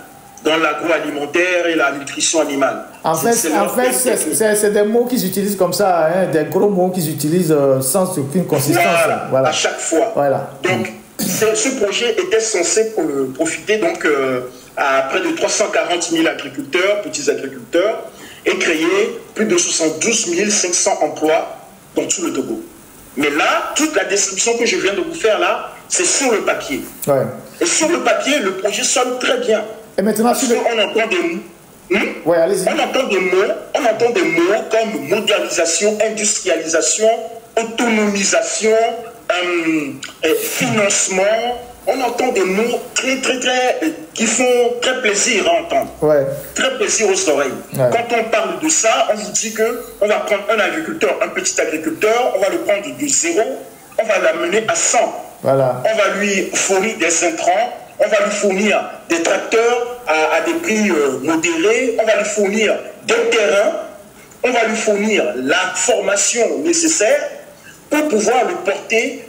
dans l'agroalimentaire et la nutrition animale. En fait, c'est des mots qu'ils utilisent comme ça, hein, des gros mots qu'ils utilisent sans aucune consistance. Voilà, à chaque fois. Voilà. Donc, ce projet était censé profiter donc, à près de 340 000 agriculteurs, petits agriculteurs, et créer plus de 72 500 emplois dans tout le Togo. Mais là, toute la description que je viens de vous faire là, c'est sur le papier. Ouais. Et sur le papier, le projet sonne très bien. Et maintenant, on entend des mots. Ouais, allez-y. On entend des mots comme modernisation, industrialisation, autonomisation, financement. On entend des mots qui font très plaisir à entendre. Ouais. Très plaisir aux oreilles. Ouais. Quand on parle de ça, on vous dit qu'on va prendre un agriculteur, un petit agriculteur, on va le prendre de 0, on va l'amener à 100. Voilà. On va lui fournir des intrants, on va lui fournir des tracteurs à des prix modérés, on va lui fournir des terrains, on va lui fournir la formation nécessaire pour pouvoir le porter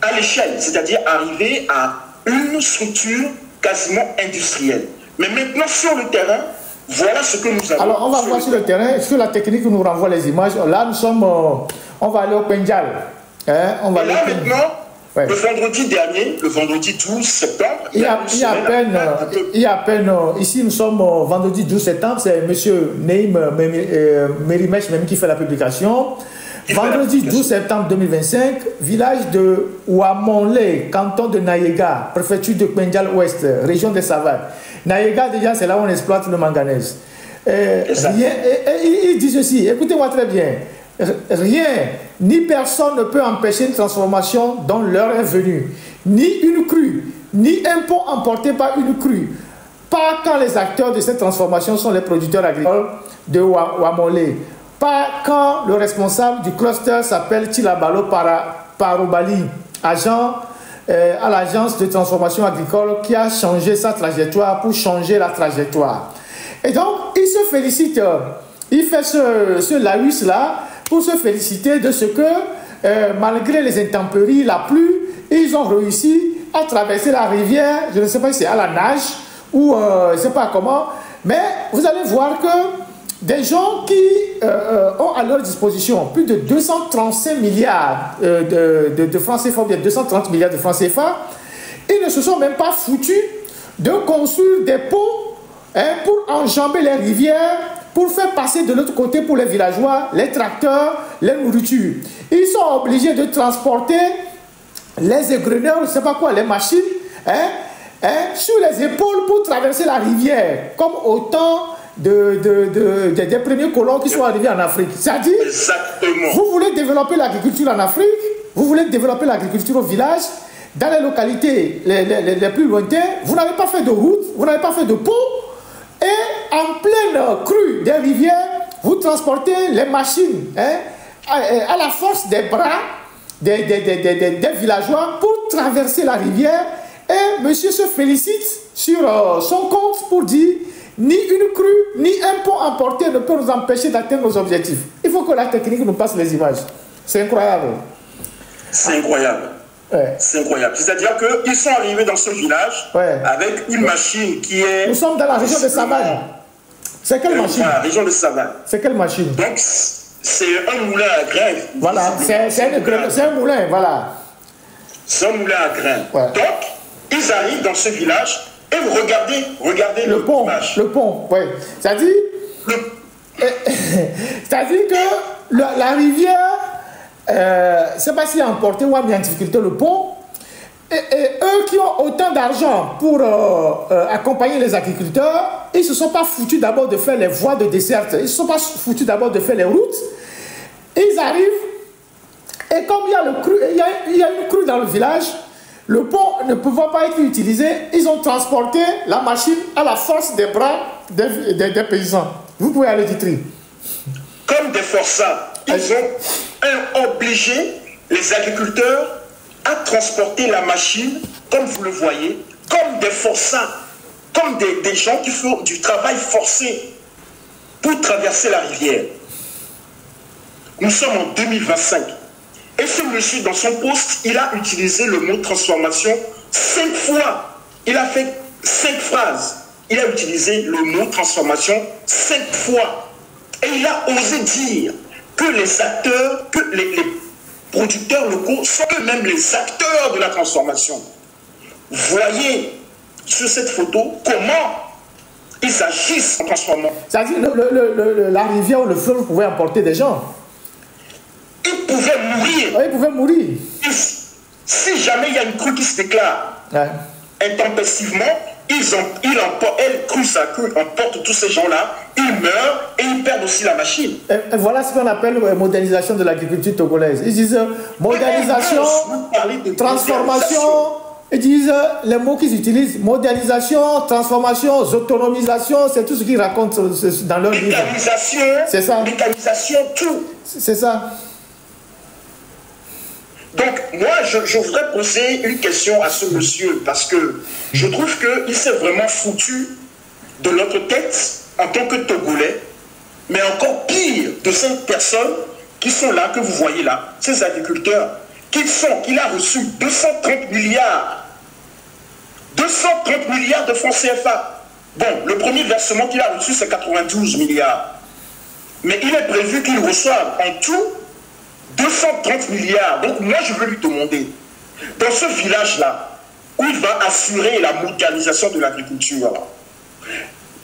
à l'échelle, c'est-à-dire arriver à une structure quasiment industrielle. Mais maintenant, sur le terrain, voilà ce que nous avons. Alors, on va voir sur le terrain, sur la technique où nous renvoie les images. Là, nous sommes, on va aller au Pendjal. Hein, on va et là, maintenant, ouais. Le vendredi dernier, le vendredi 12 septembre, il y a à peine, ici nous sommes vendredi 12 septembre, c'est M. Neim Merimesh même qui fait la publication. Vendredi 12 septembre 2025, village de Ouamonlé, canton de Nayega, préfecture de Pendjal Ouest, région des Savanes. Nayega, déjà, c'est là où on exploite le manganèse. Il dit ceci, écoutez-moi très bien. Rien, ni personne ne peut empêcher une transformation dont l'heure est venue. Ni une crue, ni un pont emporté par une crue. Pas quand les acteurs de cette transformation sont les producteurs agricoles de Ouamonlé. Pas quand le responsable du cluster s'appelle Tilabalo Parobali, agent à l'agence de transformation agricole qui a changé sa trajectoire pour changer la trajectoire. Et donc, il se félicite, il fait ce laïus là pour se féliciter de ce que, malgré les intempéries, la pluie, ils ont réussi à traverser la rivière, je ne sais pas si c'est à la nage ou je ne sais pas comment, mais vous allez voir que des gens qui ont à leur disposition plus de 235 milliards de francs CFA, ou bien 230 milliards de francs CFA, ils ne se sont même pas foutus de construire des ponts pour enjamber les rivières, pour faire passer de l'autre côté pour les villageois, les tracteurs, les nourritures. Ils sont obligés de transporter les égreneurs, je ne sais pas quoi, les machines, sur les épaules pour traverser la rivière, comme autant des premiers colons qui sont arrivés en Afrique. C'est-à-dire, vous voulez développer l'agriculture en Afrique, vous voulez développer l'agriculture au village, dans les localités les plus lointaines, vous n'avez pas fait de route, vous n'avez pas fait de pont, et en pleine crue des rivières, vous transportez les machines à la force des bras des villageois pour traverser la rivière. Et monsieur se félicite sur son compte pour dire ni une crue, ni un pont emporté ne peut nous empêcher d'atteindre nos objectifs. Il faut que la technique nous passe les images. C'est incroyable. C'est incroyable. Ouais. C'est incroyable. C'est-à-dire qu'ils sont arrivés dans ce village avec une machine qui est... Nous sommes dans la région de Savane. C'est quelle machine? La région de Savane. C'est quelle machine? Donc, c'est un moulin à grains. Voilà, c'est un moulin, voilà. C'est un moulin à grains. Ouais. Donc, ils arrivent dans ce village et vous regardez le pont. image. Le pont, oui. C'est-à-dire que la rivière, je ne sais pas s'il a emporté ou a mis en difficulté le pont. Et eux qui ont autant d'argent pour accompagner les agriculteurs, ils ne se sont pas foutus d'abord de faire les voies de desserte. Ils ne se sont pas foutus d'abord de faire les routes. Ils arrivent, et comme il y a une crue dans le village, le pont ne pouvant pas être utilisé, ils ont transporté la machine à la force des bras des paysans. Vous pouvez aller du tri. Comme des forçats, ils ont obligé les agriculteurs à transporter la machine, comme vous le voyez, comme des forçats. comme des gens qui font du travail forcé pour traverser la rivière. Nous sommes en 2025. Et ce monsieur, dans son poste, il a utilisé le mot transformation 5 fois. Il a fait 5 phrases. Il a utilisé le mot transformation 5 fois. Et il a osé dire que les acteurs, que les producteurs locaux sont eux-mêmes les acteurs de la transformation. Voyez sur cette photo comment ils agissent en transformant. C'est-à-dire la rivière ou le fleuve pouvait emporter des gens. Ils pouvaient mourir. Oui, ils pouvaient mourir. Si jamais il y a une crue qui se déclare intempestivement, elle crue sa crue, emporte tous ces gens-là, ils meurent et ils perdent aussi la machine. Et voilà ce qu'on appelle modernisation de l'agriculture togolaise. Ils disent modernisation, transformation. Ils disent les mots qu'ils utilisent, modernisation, transformation, autonomisation, c'est tout ce qu'ils racontent dans leur livre. Mécanisation, c'est ça. Mécanisation, tout. C'est ça. Donc, moi, je voudrais poser une question à ce monsieur, parce que je trouve qu'il s'est vraiment foutu de notre tête en tant que Togolais, mais encore pire de ces personnes qui sont là, que vous voyez là, ces agriculteurs, qu'il a reçu 230 milliards. 230 milliards de francs CFA. Bon, le premier versement qu'il a reçu, c'est 92 milliards. Mais il est prévu qu'il reçoive en tout 230 milliards. Donc moi, je veux lui demander, dans ce village-là, où il va assurer la modernisation de l'agriculture,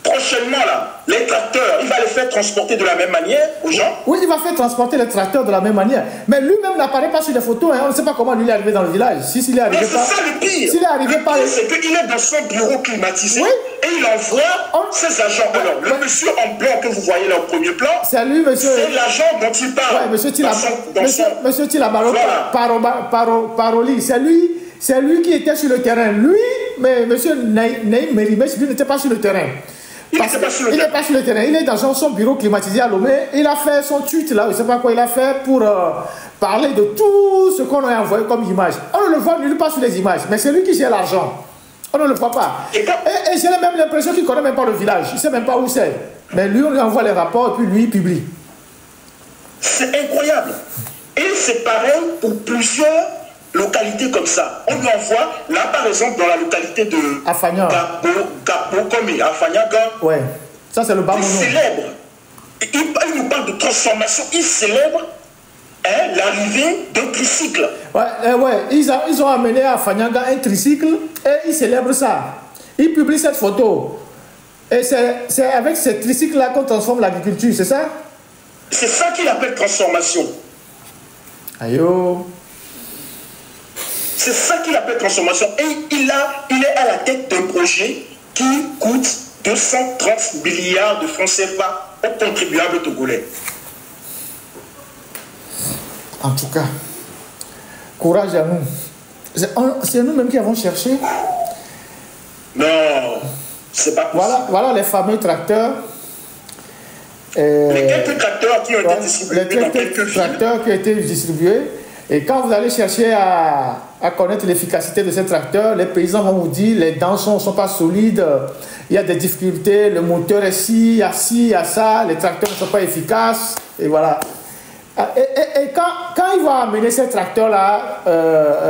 prochainement, là, les tracteurs, il va les faire transporter de la même manière aux gens? Oui, il va faire transporter les tracteurs de la même manière. Mais lui-même n'apparaît pas sur les photos. Hein. On ne sait pas comment lui est arrivé dans le village. S'il est arrivé c'est ça le pire. S'il est arrivé par... C'est qu'il est dans son bureau climatisé, oui, et il envoie ses agents. Alors, le monsieur en blanc que vous voyez là au premier plan, c'est lui, monsieur. C'est l'agent dont il parle. Ouais, monsieur Tilabaro Paroli. C'est lui qui était sur le terrain. Lui, mais monsieur Naïm Merimès, lui n'était pas sur le terrain. Il n'est pas sur le terrain. Il est dans son bureau climatisé à Lomé. Il a fait son tweet là, je ne sais pas quoi il a fait pour parler de tout ce qu'on a envoyé comme image. On ne le voit nulle part sur les images, mais c'est lui qui gère l'argent. On ne le voit pas. Et j'ai même l'impression qu'il ne connaît même pas le village. Il ne sait même pas où c'est. Mais lui, on lui envoie les rapports et puis lui, il publie. C'est incroyable. Et c'est pareil pour plusieurs localités comme ça. On lui envoie, là par exemple, dans la localité de Afanya. Gabo, comme Afanyaga. Ouais, ça c'est le bas. Il célèbre. Il nous parle de transformation. Il célèbre l'arrivée d'un tricycle. Ouais, ils ont amené à Afanyaga un tricycle et ils célèbrent ça. Ils publient cette photo. Et c'est avec ce tricycle-là qu'on transforme l'agriculture, c'est ça? C'est ça qu'il appelle transformation. Aïe. C'est ça qu'il appelle transformation. Et il est à la tête d'un projet qui coûte 230 milliards de francs CFA aux contribuables togolais. En tout cas, courage à nous. C'est nous-mêmes qui avons cherché. Non, c'est pas possible. Voilà les fameux tracteurs. Les quelques tracteurs qui ont été distribués dans quelques villes. Tracteurs qui ont été distribués. Et quand vous allez chercher à connaître l'efficacité de ces tracteurs, les paysans vont vous dire les dents ne sont pas solides, il y a des difficultés, le moteur est ci, il y a ça, les tracteurs ne sont pas efficaces, et voilà. Et quand ils vont amener ces tracteurs-là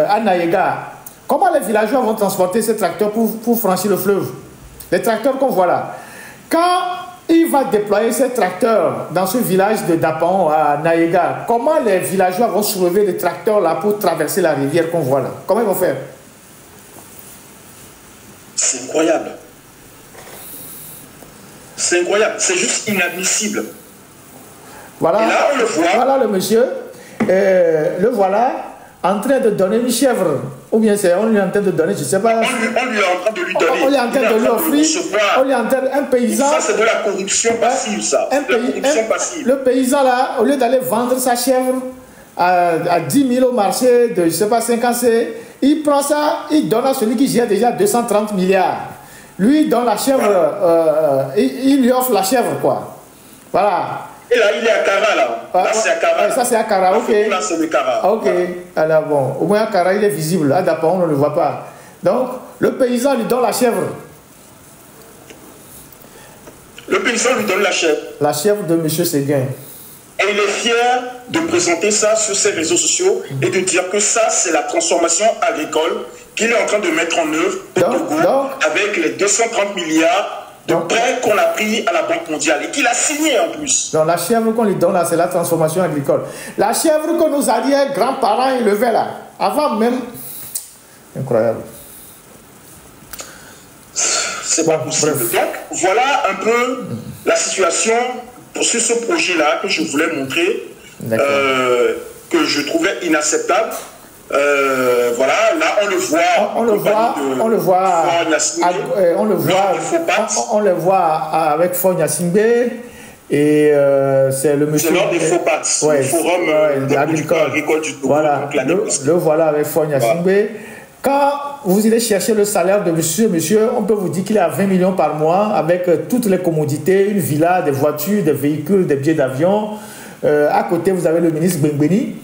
à Naïga, comment les villageois vont transporter ces tracteurs pour franchir le fleuve? Les tracteurs qu'on voit là. Quand il va déployer ces tracteurs dans ce village de Dapan à Naïga, comment les villageois vont soulever les tracteurs là pour traverser la rivière qu'on voit là? Comment ils vont faire? C'est incroyable. C'est incroyable. C'est juste inadmissible. Voilà, et là, on le voit. Voilà le monsieur. Le voilà en train de donner une chèvre. Ou bien on lui est en train de donner, je ne sais pas. On lui est en train de lui donner. On est en train de lui offrir. On lui est en train un paysan. Ça, c'est de la corruption passive, ça. Le paysan, là, au lieu d'aller vendre sa chèvre à 10 000 au marché de, je ne sais pas, 50 C, il prend ça, il donne à celui qui gère déjà 230 milliards. Lui, il donne la chèvre, il lui offre la chèvre, quoi. Voilà. Et là, il est à Kara, là. Là, c'est à Kara. Ça, c'est à Kara, ok. Là, c'est le Kara. Ok. Alors, bon, au moins à Kara, il est visible. À Dapan, on ne le voit pas. Donc, le paysan lui donne la chèvre. paysan lui donne la chèvre. La chèvre de M. Séguin. Et il est fier de présenter ça sur ses réseaux sociaux et de dire que ça, c'est la transformation agricole qu'il est en train de mettre en œuvre au Togo avec les 230 milliards de prêts qu'on a pris à la Banque mondiale et qu'il a signé en plus. Donc la chèvre qu'on lui donne là, c'est la transformation agricole. La chèvre que nos arrière-grands-parents élevaient là, avant même... Incroyable. C'est pas possible. Bref. Donc, voilà un peu la situation sur ce projet-là que je voulais montrer, que je trouvais inacceptable. Voilà, là on le voit. On le voit avec Fogna Singbe et c'est le monsieur. C'est lors des FOPAT, le forum agricole du Togo. Voilà, le voilà avec Fogna Singbe. Quand vous allez chercher le salaire de monsieur, on peut vous dire qu'il est à 20 millions par mois avec toutes les commodités, une villa, des voitures, des véhicules, des billets d'avion. À côté, vous avez le ministre Bengbeni.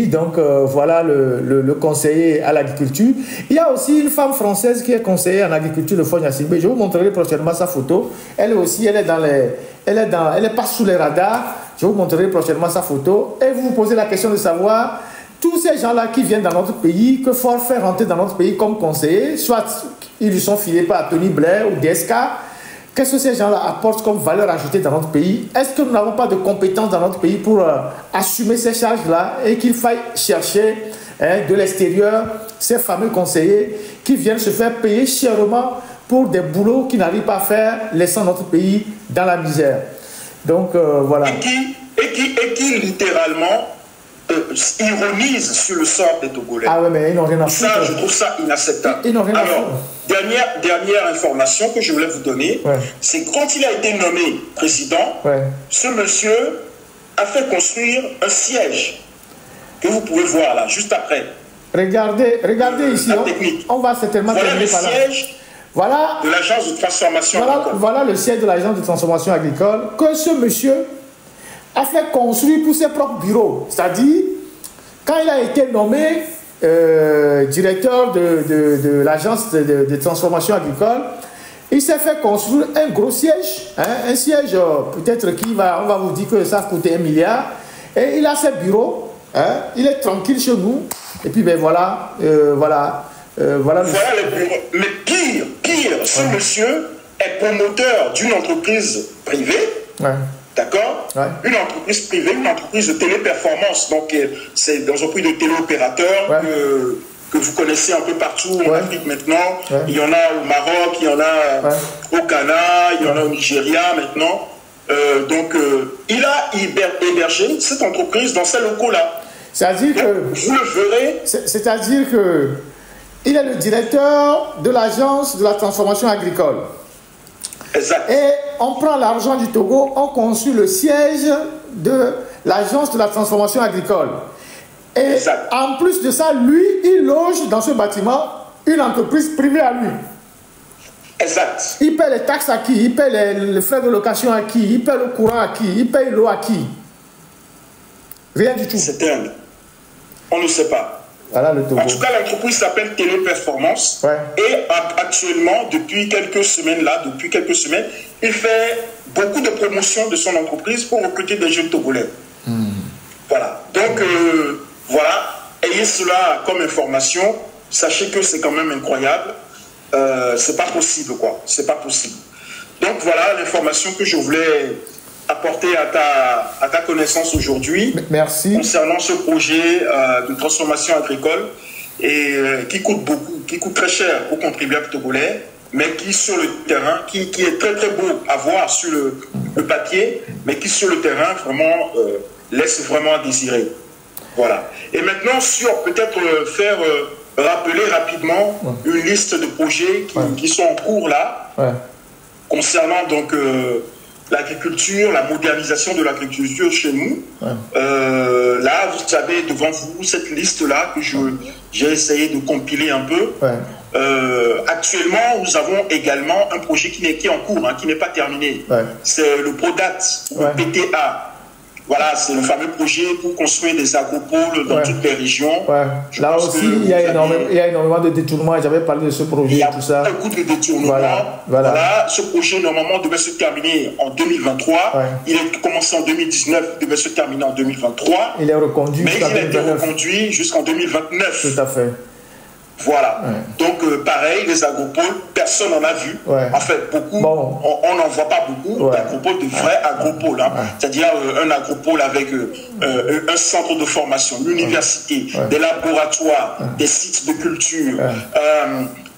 Donc voilà le conseiller à l'agriculture. Il y a aussi une femme française qui est conseillère en agriculture de Fogna Singbe. Je vous montrerai prochainement sa photo. Elle aussi, elle est pas sous les radars. Je vous montrerai prochainement sa photo. Et vous vous posez la question de savoir tous ces gens-là qui viennent dans notre pays, que Ford fait rentrer dans notre pays comme conseiller, soit ils lui sont filés par Tony Blair ou DSK. Qu'est-ce que ces gens-là apportent comme valeur ajoutée dans notre pays? Est-ce que nous n'avons pas de compétences dans notre pays pour assumer ces charges-là et qu'il faille chercher de l'extérieur ces fameux conseillers qui viennent se faire payer chèrement pour des boulots qu'ils n'arrivent pas à faire, laissant notre pays dans la misère. Donc voilà. Et qui littéralement ironise sur le sort des Togolais. Ah ouais, mais ils n'ont rien à foutre. Ça, je trouve ça inacceptable. Ils n'ont rien à foutre. Alors, dernière information que je voulais vous donner, c'est que quand il a été nommé président, ce monsieur a fait construire un siège que vous pouvez voir là, juste après. Regardez ici, on va certainement terminer par là. Voilà le siège de l'agence de transformation agricole. Voilà le siège de l'agence de transformation agricole que ce monsieur a fait construire pour ses propres bureaux. C'est-à-dire, quand il a été nommé directeur de l'agence de transformation agricole, il s'est fait construire un gros siège, un siège peut-être on va vous dire que ça a coûté 1 milliard, et il a ses bureaux, il est tranquille chez nous, et puis ben voilà, voilà les bureaux. Mais pire, ce monsieur est promoteur d'une entreprise privée. D'accord. Une entreprise privée, une entreprise de téléperformance. Donc, c'est dans un prix de téléopérateur que vous connaissez un peu partout en Afrique maintenant. Il y en a au Maroc, il y en a au Ghana, il y en a au Nigeria maintenant. Donc, il a hébergé cette entreprise dans ces locaux-là. C'est-à-dire que... Vous le verrez. C'est-à-dire que il est le directeur de l'agence de la transformation agricole. Exact. Et on prend l'argent du Togo, on construit le siège de l'agence de la transformation agricole. Et en plus de ça, lui, il loge dans ce bâtiment une entreprise privée à lui. Exact. Il paie les taxes à qui? Il paie les frais de location à qui? Il paie le courant à qui? Il paie l'eau à qui? Rien du tout. C'est dingue. On ne sait pas. Voilà le Togo. En tout cas, l'entreprise s'appelle Téléperformance. Et actuellement, depuis quelques semaines, il fait beaucoup de promotion de son entreprise pour recruter des jeunes Togolais. Voilà. Donc, voilà. Ayez cela comme information. Sachez que c'est quand même incroyable. C'est pas possible, quoi. C'est pas possible. Donc, voilà l'information que je voulais apporter à ta connaissance aujourd'hui. Merci. Concernant ce projet de transformation agricole et qui coûte beaucoup, qui coûte très cher aux contribuables togolais, mais qui sur le terrain, qui est très très beau à voir sur le papier, mais qui sur le terrain vraiment laisse vraiment à désirer. Voilà. Et maintenant sur peut-être faire rappeler rapidement une liste de projets qui sont en cours là, concernant donc l'agriculture, la modernisation de l'agriculture chez nous. Là, vous savez, devant vous, cette liste-là que j'ai essayé de compiler un peu. Actuellement, nous avons également un projet qui est en cours, qui n'est pas terminé. C'est le PRODAT, le PTA, Voilà, c'est le fameux projet pour construire des agropoles dans toutes les régions. Ouais. Là aussi, il y a énormément de détournements. J'avais parlé de ce projet et tout ça. Il y a beaucoup de détournements. Voilà. Ce projet, normalement, devait se terminer en 2023. Ouais. Il est commencé en 2019, il devait se terminer en 2023. Il est reconduit jusqu'en 2029. Mais il a été reconduit jusqu'en 2029. Tout à fait. Voilà. Ouais. Donc, pareil, les agropoles, personne n'en a vu. Ouais. En fait, beaucoup, on n'en voit pas beaucoup d'agropoles, de vrais agropoles. Hein. C'est-à-dire un agropole avec un centre de formation, l'université, des laboratoires, des sites de culture,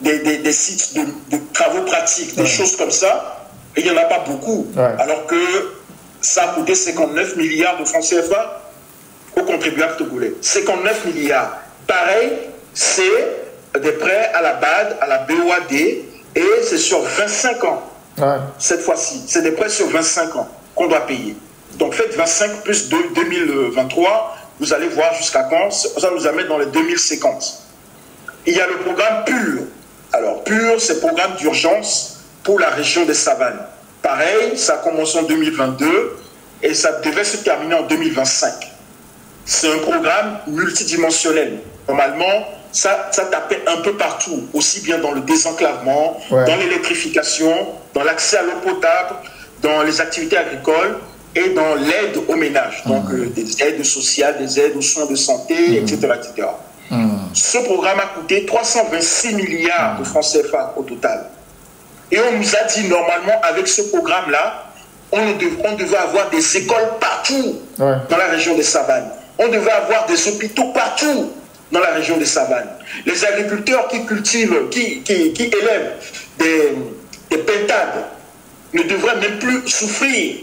des sites de travaux pratiques, des choses comme ça. Et il n'y en a pas beaucoup. Alors que ça a coûté 59 milliards de francs CFA aux contribuables togolais. 59 milliards. Pareil, c'est des prêts à la BAD, à la BOAD, et c'est sur 25 ans. Cette fois-ci, c'est des prêts sur 25 ans qu'on doit payer. Donc faites 25 plus 2023, vous allez voir jusqu'à quand, ça nous amène dans les 2050. Il y a le programme PUR. Alors PUR, c'est le programme d'urgence pour la région des Savanes. Pareil, ça a commencé en 2022 et ça devait se terminer en 2025. C'est un programme multidimensionnel. Normalement, ça tapait un peu partout, aussi bien dans le désenclavement, dans l'électrification, dans l'accès à l'eau potable, dans les activités agricoles et dans l'aide aux ménages. Donc des aides sociales, des aides aux soins de santé, etc. etc. Ce programme a coûté 326 milliards de francs CFA au total. Et on nous a dit normalement avec ce programme-là, on devait avoir des écoles partout dans la région des Savanes. On devait avoir des hôpitaux partout dans la région des Savanes. Les agriculteurs qui cultivent, qui élèvent des pintades ne devraient même plus souffrir.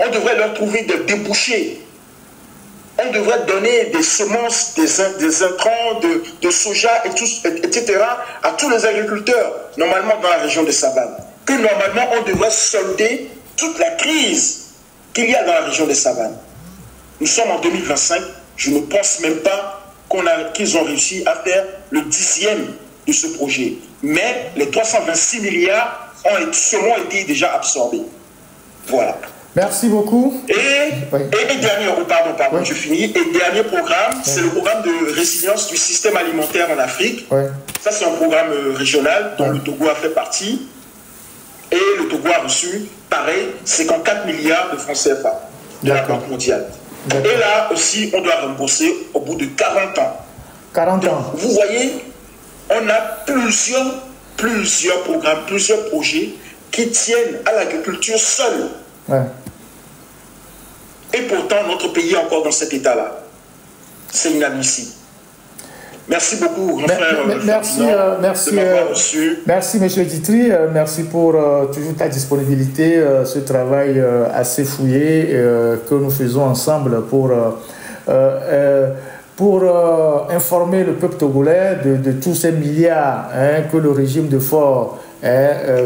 On devrait leur trouver des débouchés. On devrait donner des semences, des intrants, de soja, etc. à tous les agriculteurs, normalement dans la région des Savanes. Que normalement, on devrait solder toute la crise qu'il y a dans la région des Savanes. Nous sommes en 2025, je ne pense même pas qu'ils ont réussi à faire le 10e de ce projet. Mais les 326 milliards ont sûrement été déjà absorbés. Voilà. Merci beaucoup. Et dernier, pardon, je finis. Et dernier programme, c'est le programme de résilience du système alimentaire en Afrique. Ça, c'est un programme régional dont le Togo a fait partie. Et le Togo a reçu, pareil, 54 milliards de francs CFA de la Banque mondiale. Et là aussi, on doit rembourser au bout de 40 ans. 40 ans. Donc, vous voyez, on a plusieurs programmes, plusieurs projets qui tiennent à l'agriculture seule. Et pourtant, notre pays est encore dans cet état-là. C'est inadmissible. Merci beaucoup, grand frère. Merci, M. Ditry. Merci pour toujours ta disponibilité, ce travail assez fouillé que nous faisons ensemble pour informer le peuple togolais de tous ces milliards que le régime de Faure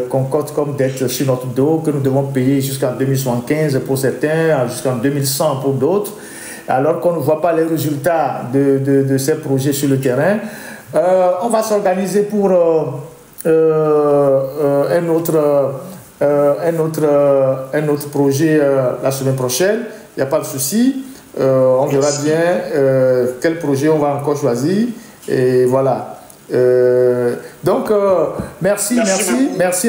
concorde comme dette sur notre dos, que nous devons payer jusqu'en 2075 pour certains, jusqu'en 2100 pour d'autres, alors qu'on ne voit pas les résultats de ces projets sur le terrain. On va s'organiser pour un autre projet la semaine prochaine. Il n'y a pas de souci. On verra bien quel projet on va encore choisir. Et voilà. Donc, merci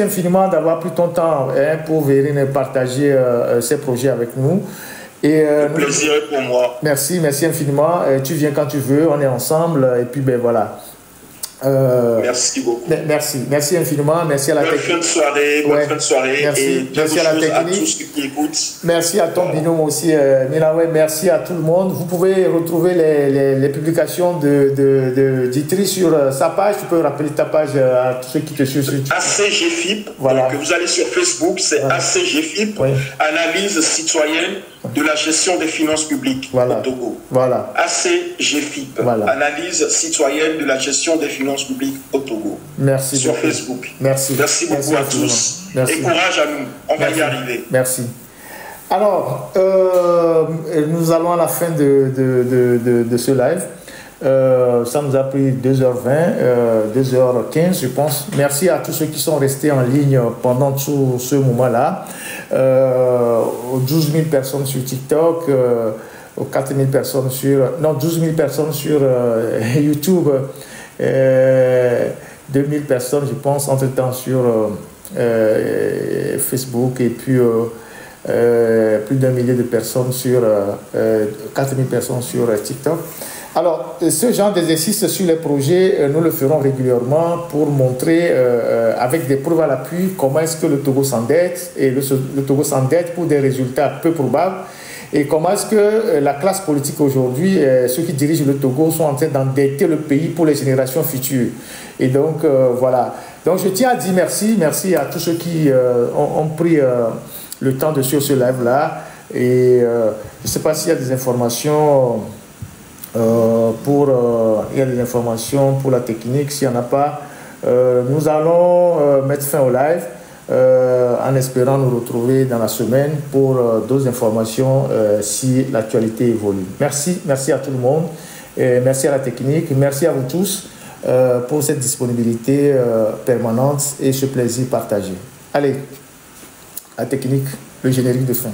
infiniment d'avoir pris ton temps pour venir partager ces projets avec nous. Le plaisir est pour moi. Merci infiniment. Tu viens quand tu veux, on est ensemble. Et puis, ben voilà. Merci beaucoup. Merci infiniment. Merci à la technique. Bonne fin de soirée. Merci à la technique. À tous ceux qui écoutent. Merci à ton binôme aussi, Milawe. Merci à tout le monde. Vous pouvez retrouver les publications de Ditry sur sa page. Tu peux rappeler ta page à tous ceux qui te suivent. ACGFIP. Voilà. Donc vous allez sur Facebook, c'est ACGFIP, analyse citoyenne de la gestion des finances publiques au Togo. Voilà. ACGFIP, analyse citoyenne de la gestion des finances publiques au Togo. Merci. Sur Facebook. Merci beaucoup à tous. Et courage à nous. On va y arriver. Merci. Alors, nous allons à la fin de ce live. Ça nous a pris 2h20, 2h15 je pense. Merci à tous ceux qui sont restés en ligne pendant tout ce moment-là. 12 000 personnes sur TikTok, 4 000 personnes sur... Non, 12 000 personnes sur YouTube, 2 000 personnes, je pense, entre-temps sur Facebook, et puis plus d'1 millier de personnes sur... 4 000 personnes sur TikTok. Alors, ce genre d'exercice sur les projets, nous le ferons régulièrement pour montrer, avec des preuves à l'appui, comment est-ce que le Togo s'endette, et le Togo s'endette pour des résultats peu probables, et comment est-ce que la classe politique aujourd'hui, ceux qui dirigent le Togo, sont en train d'endetter le pays pour les générations futures. Et donc, voilà. Donc, je tiens à dire merci à tous ceux qui ont pris le temps de suivre ce live-là. Et je ne sais pas s'il y a des informations... il y a des informations pour la technique. S'il n'y en a pas, nous allons mettre fin au live en espérant nous retrouver dans la semaine pour d'autres informations si l'actualité évolue. Merci à tout le monde, et merci à la technique, merci à vous tous pour cette disponibilité permanente et ce plaisir partagé. Allez, la technique, le générique de fin.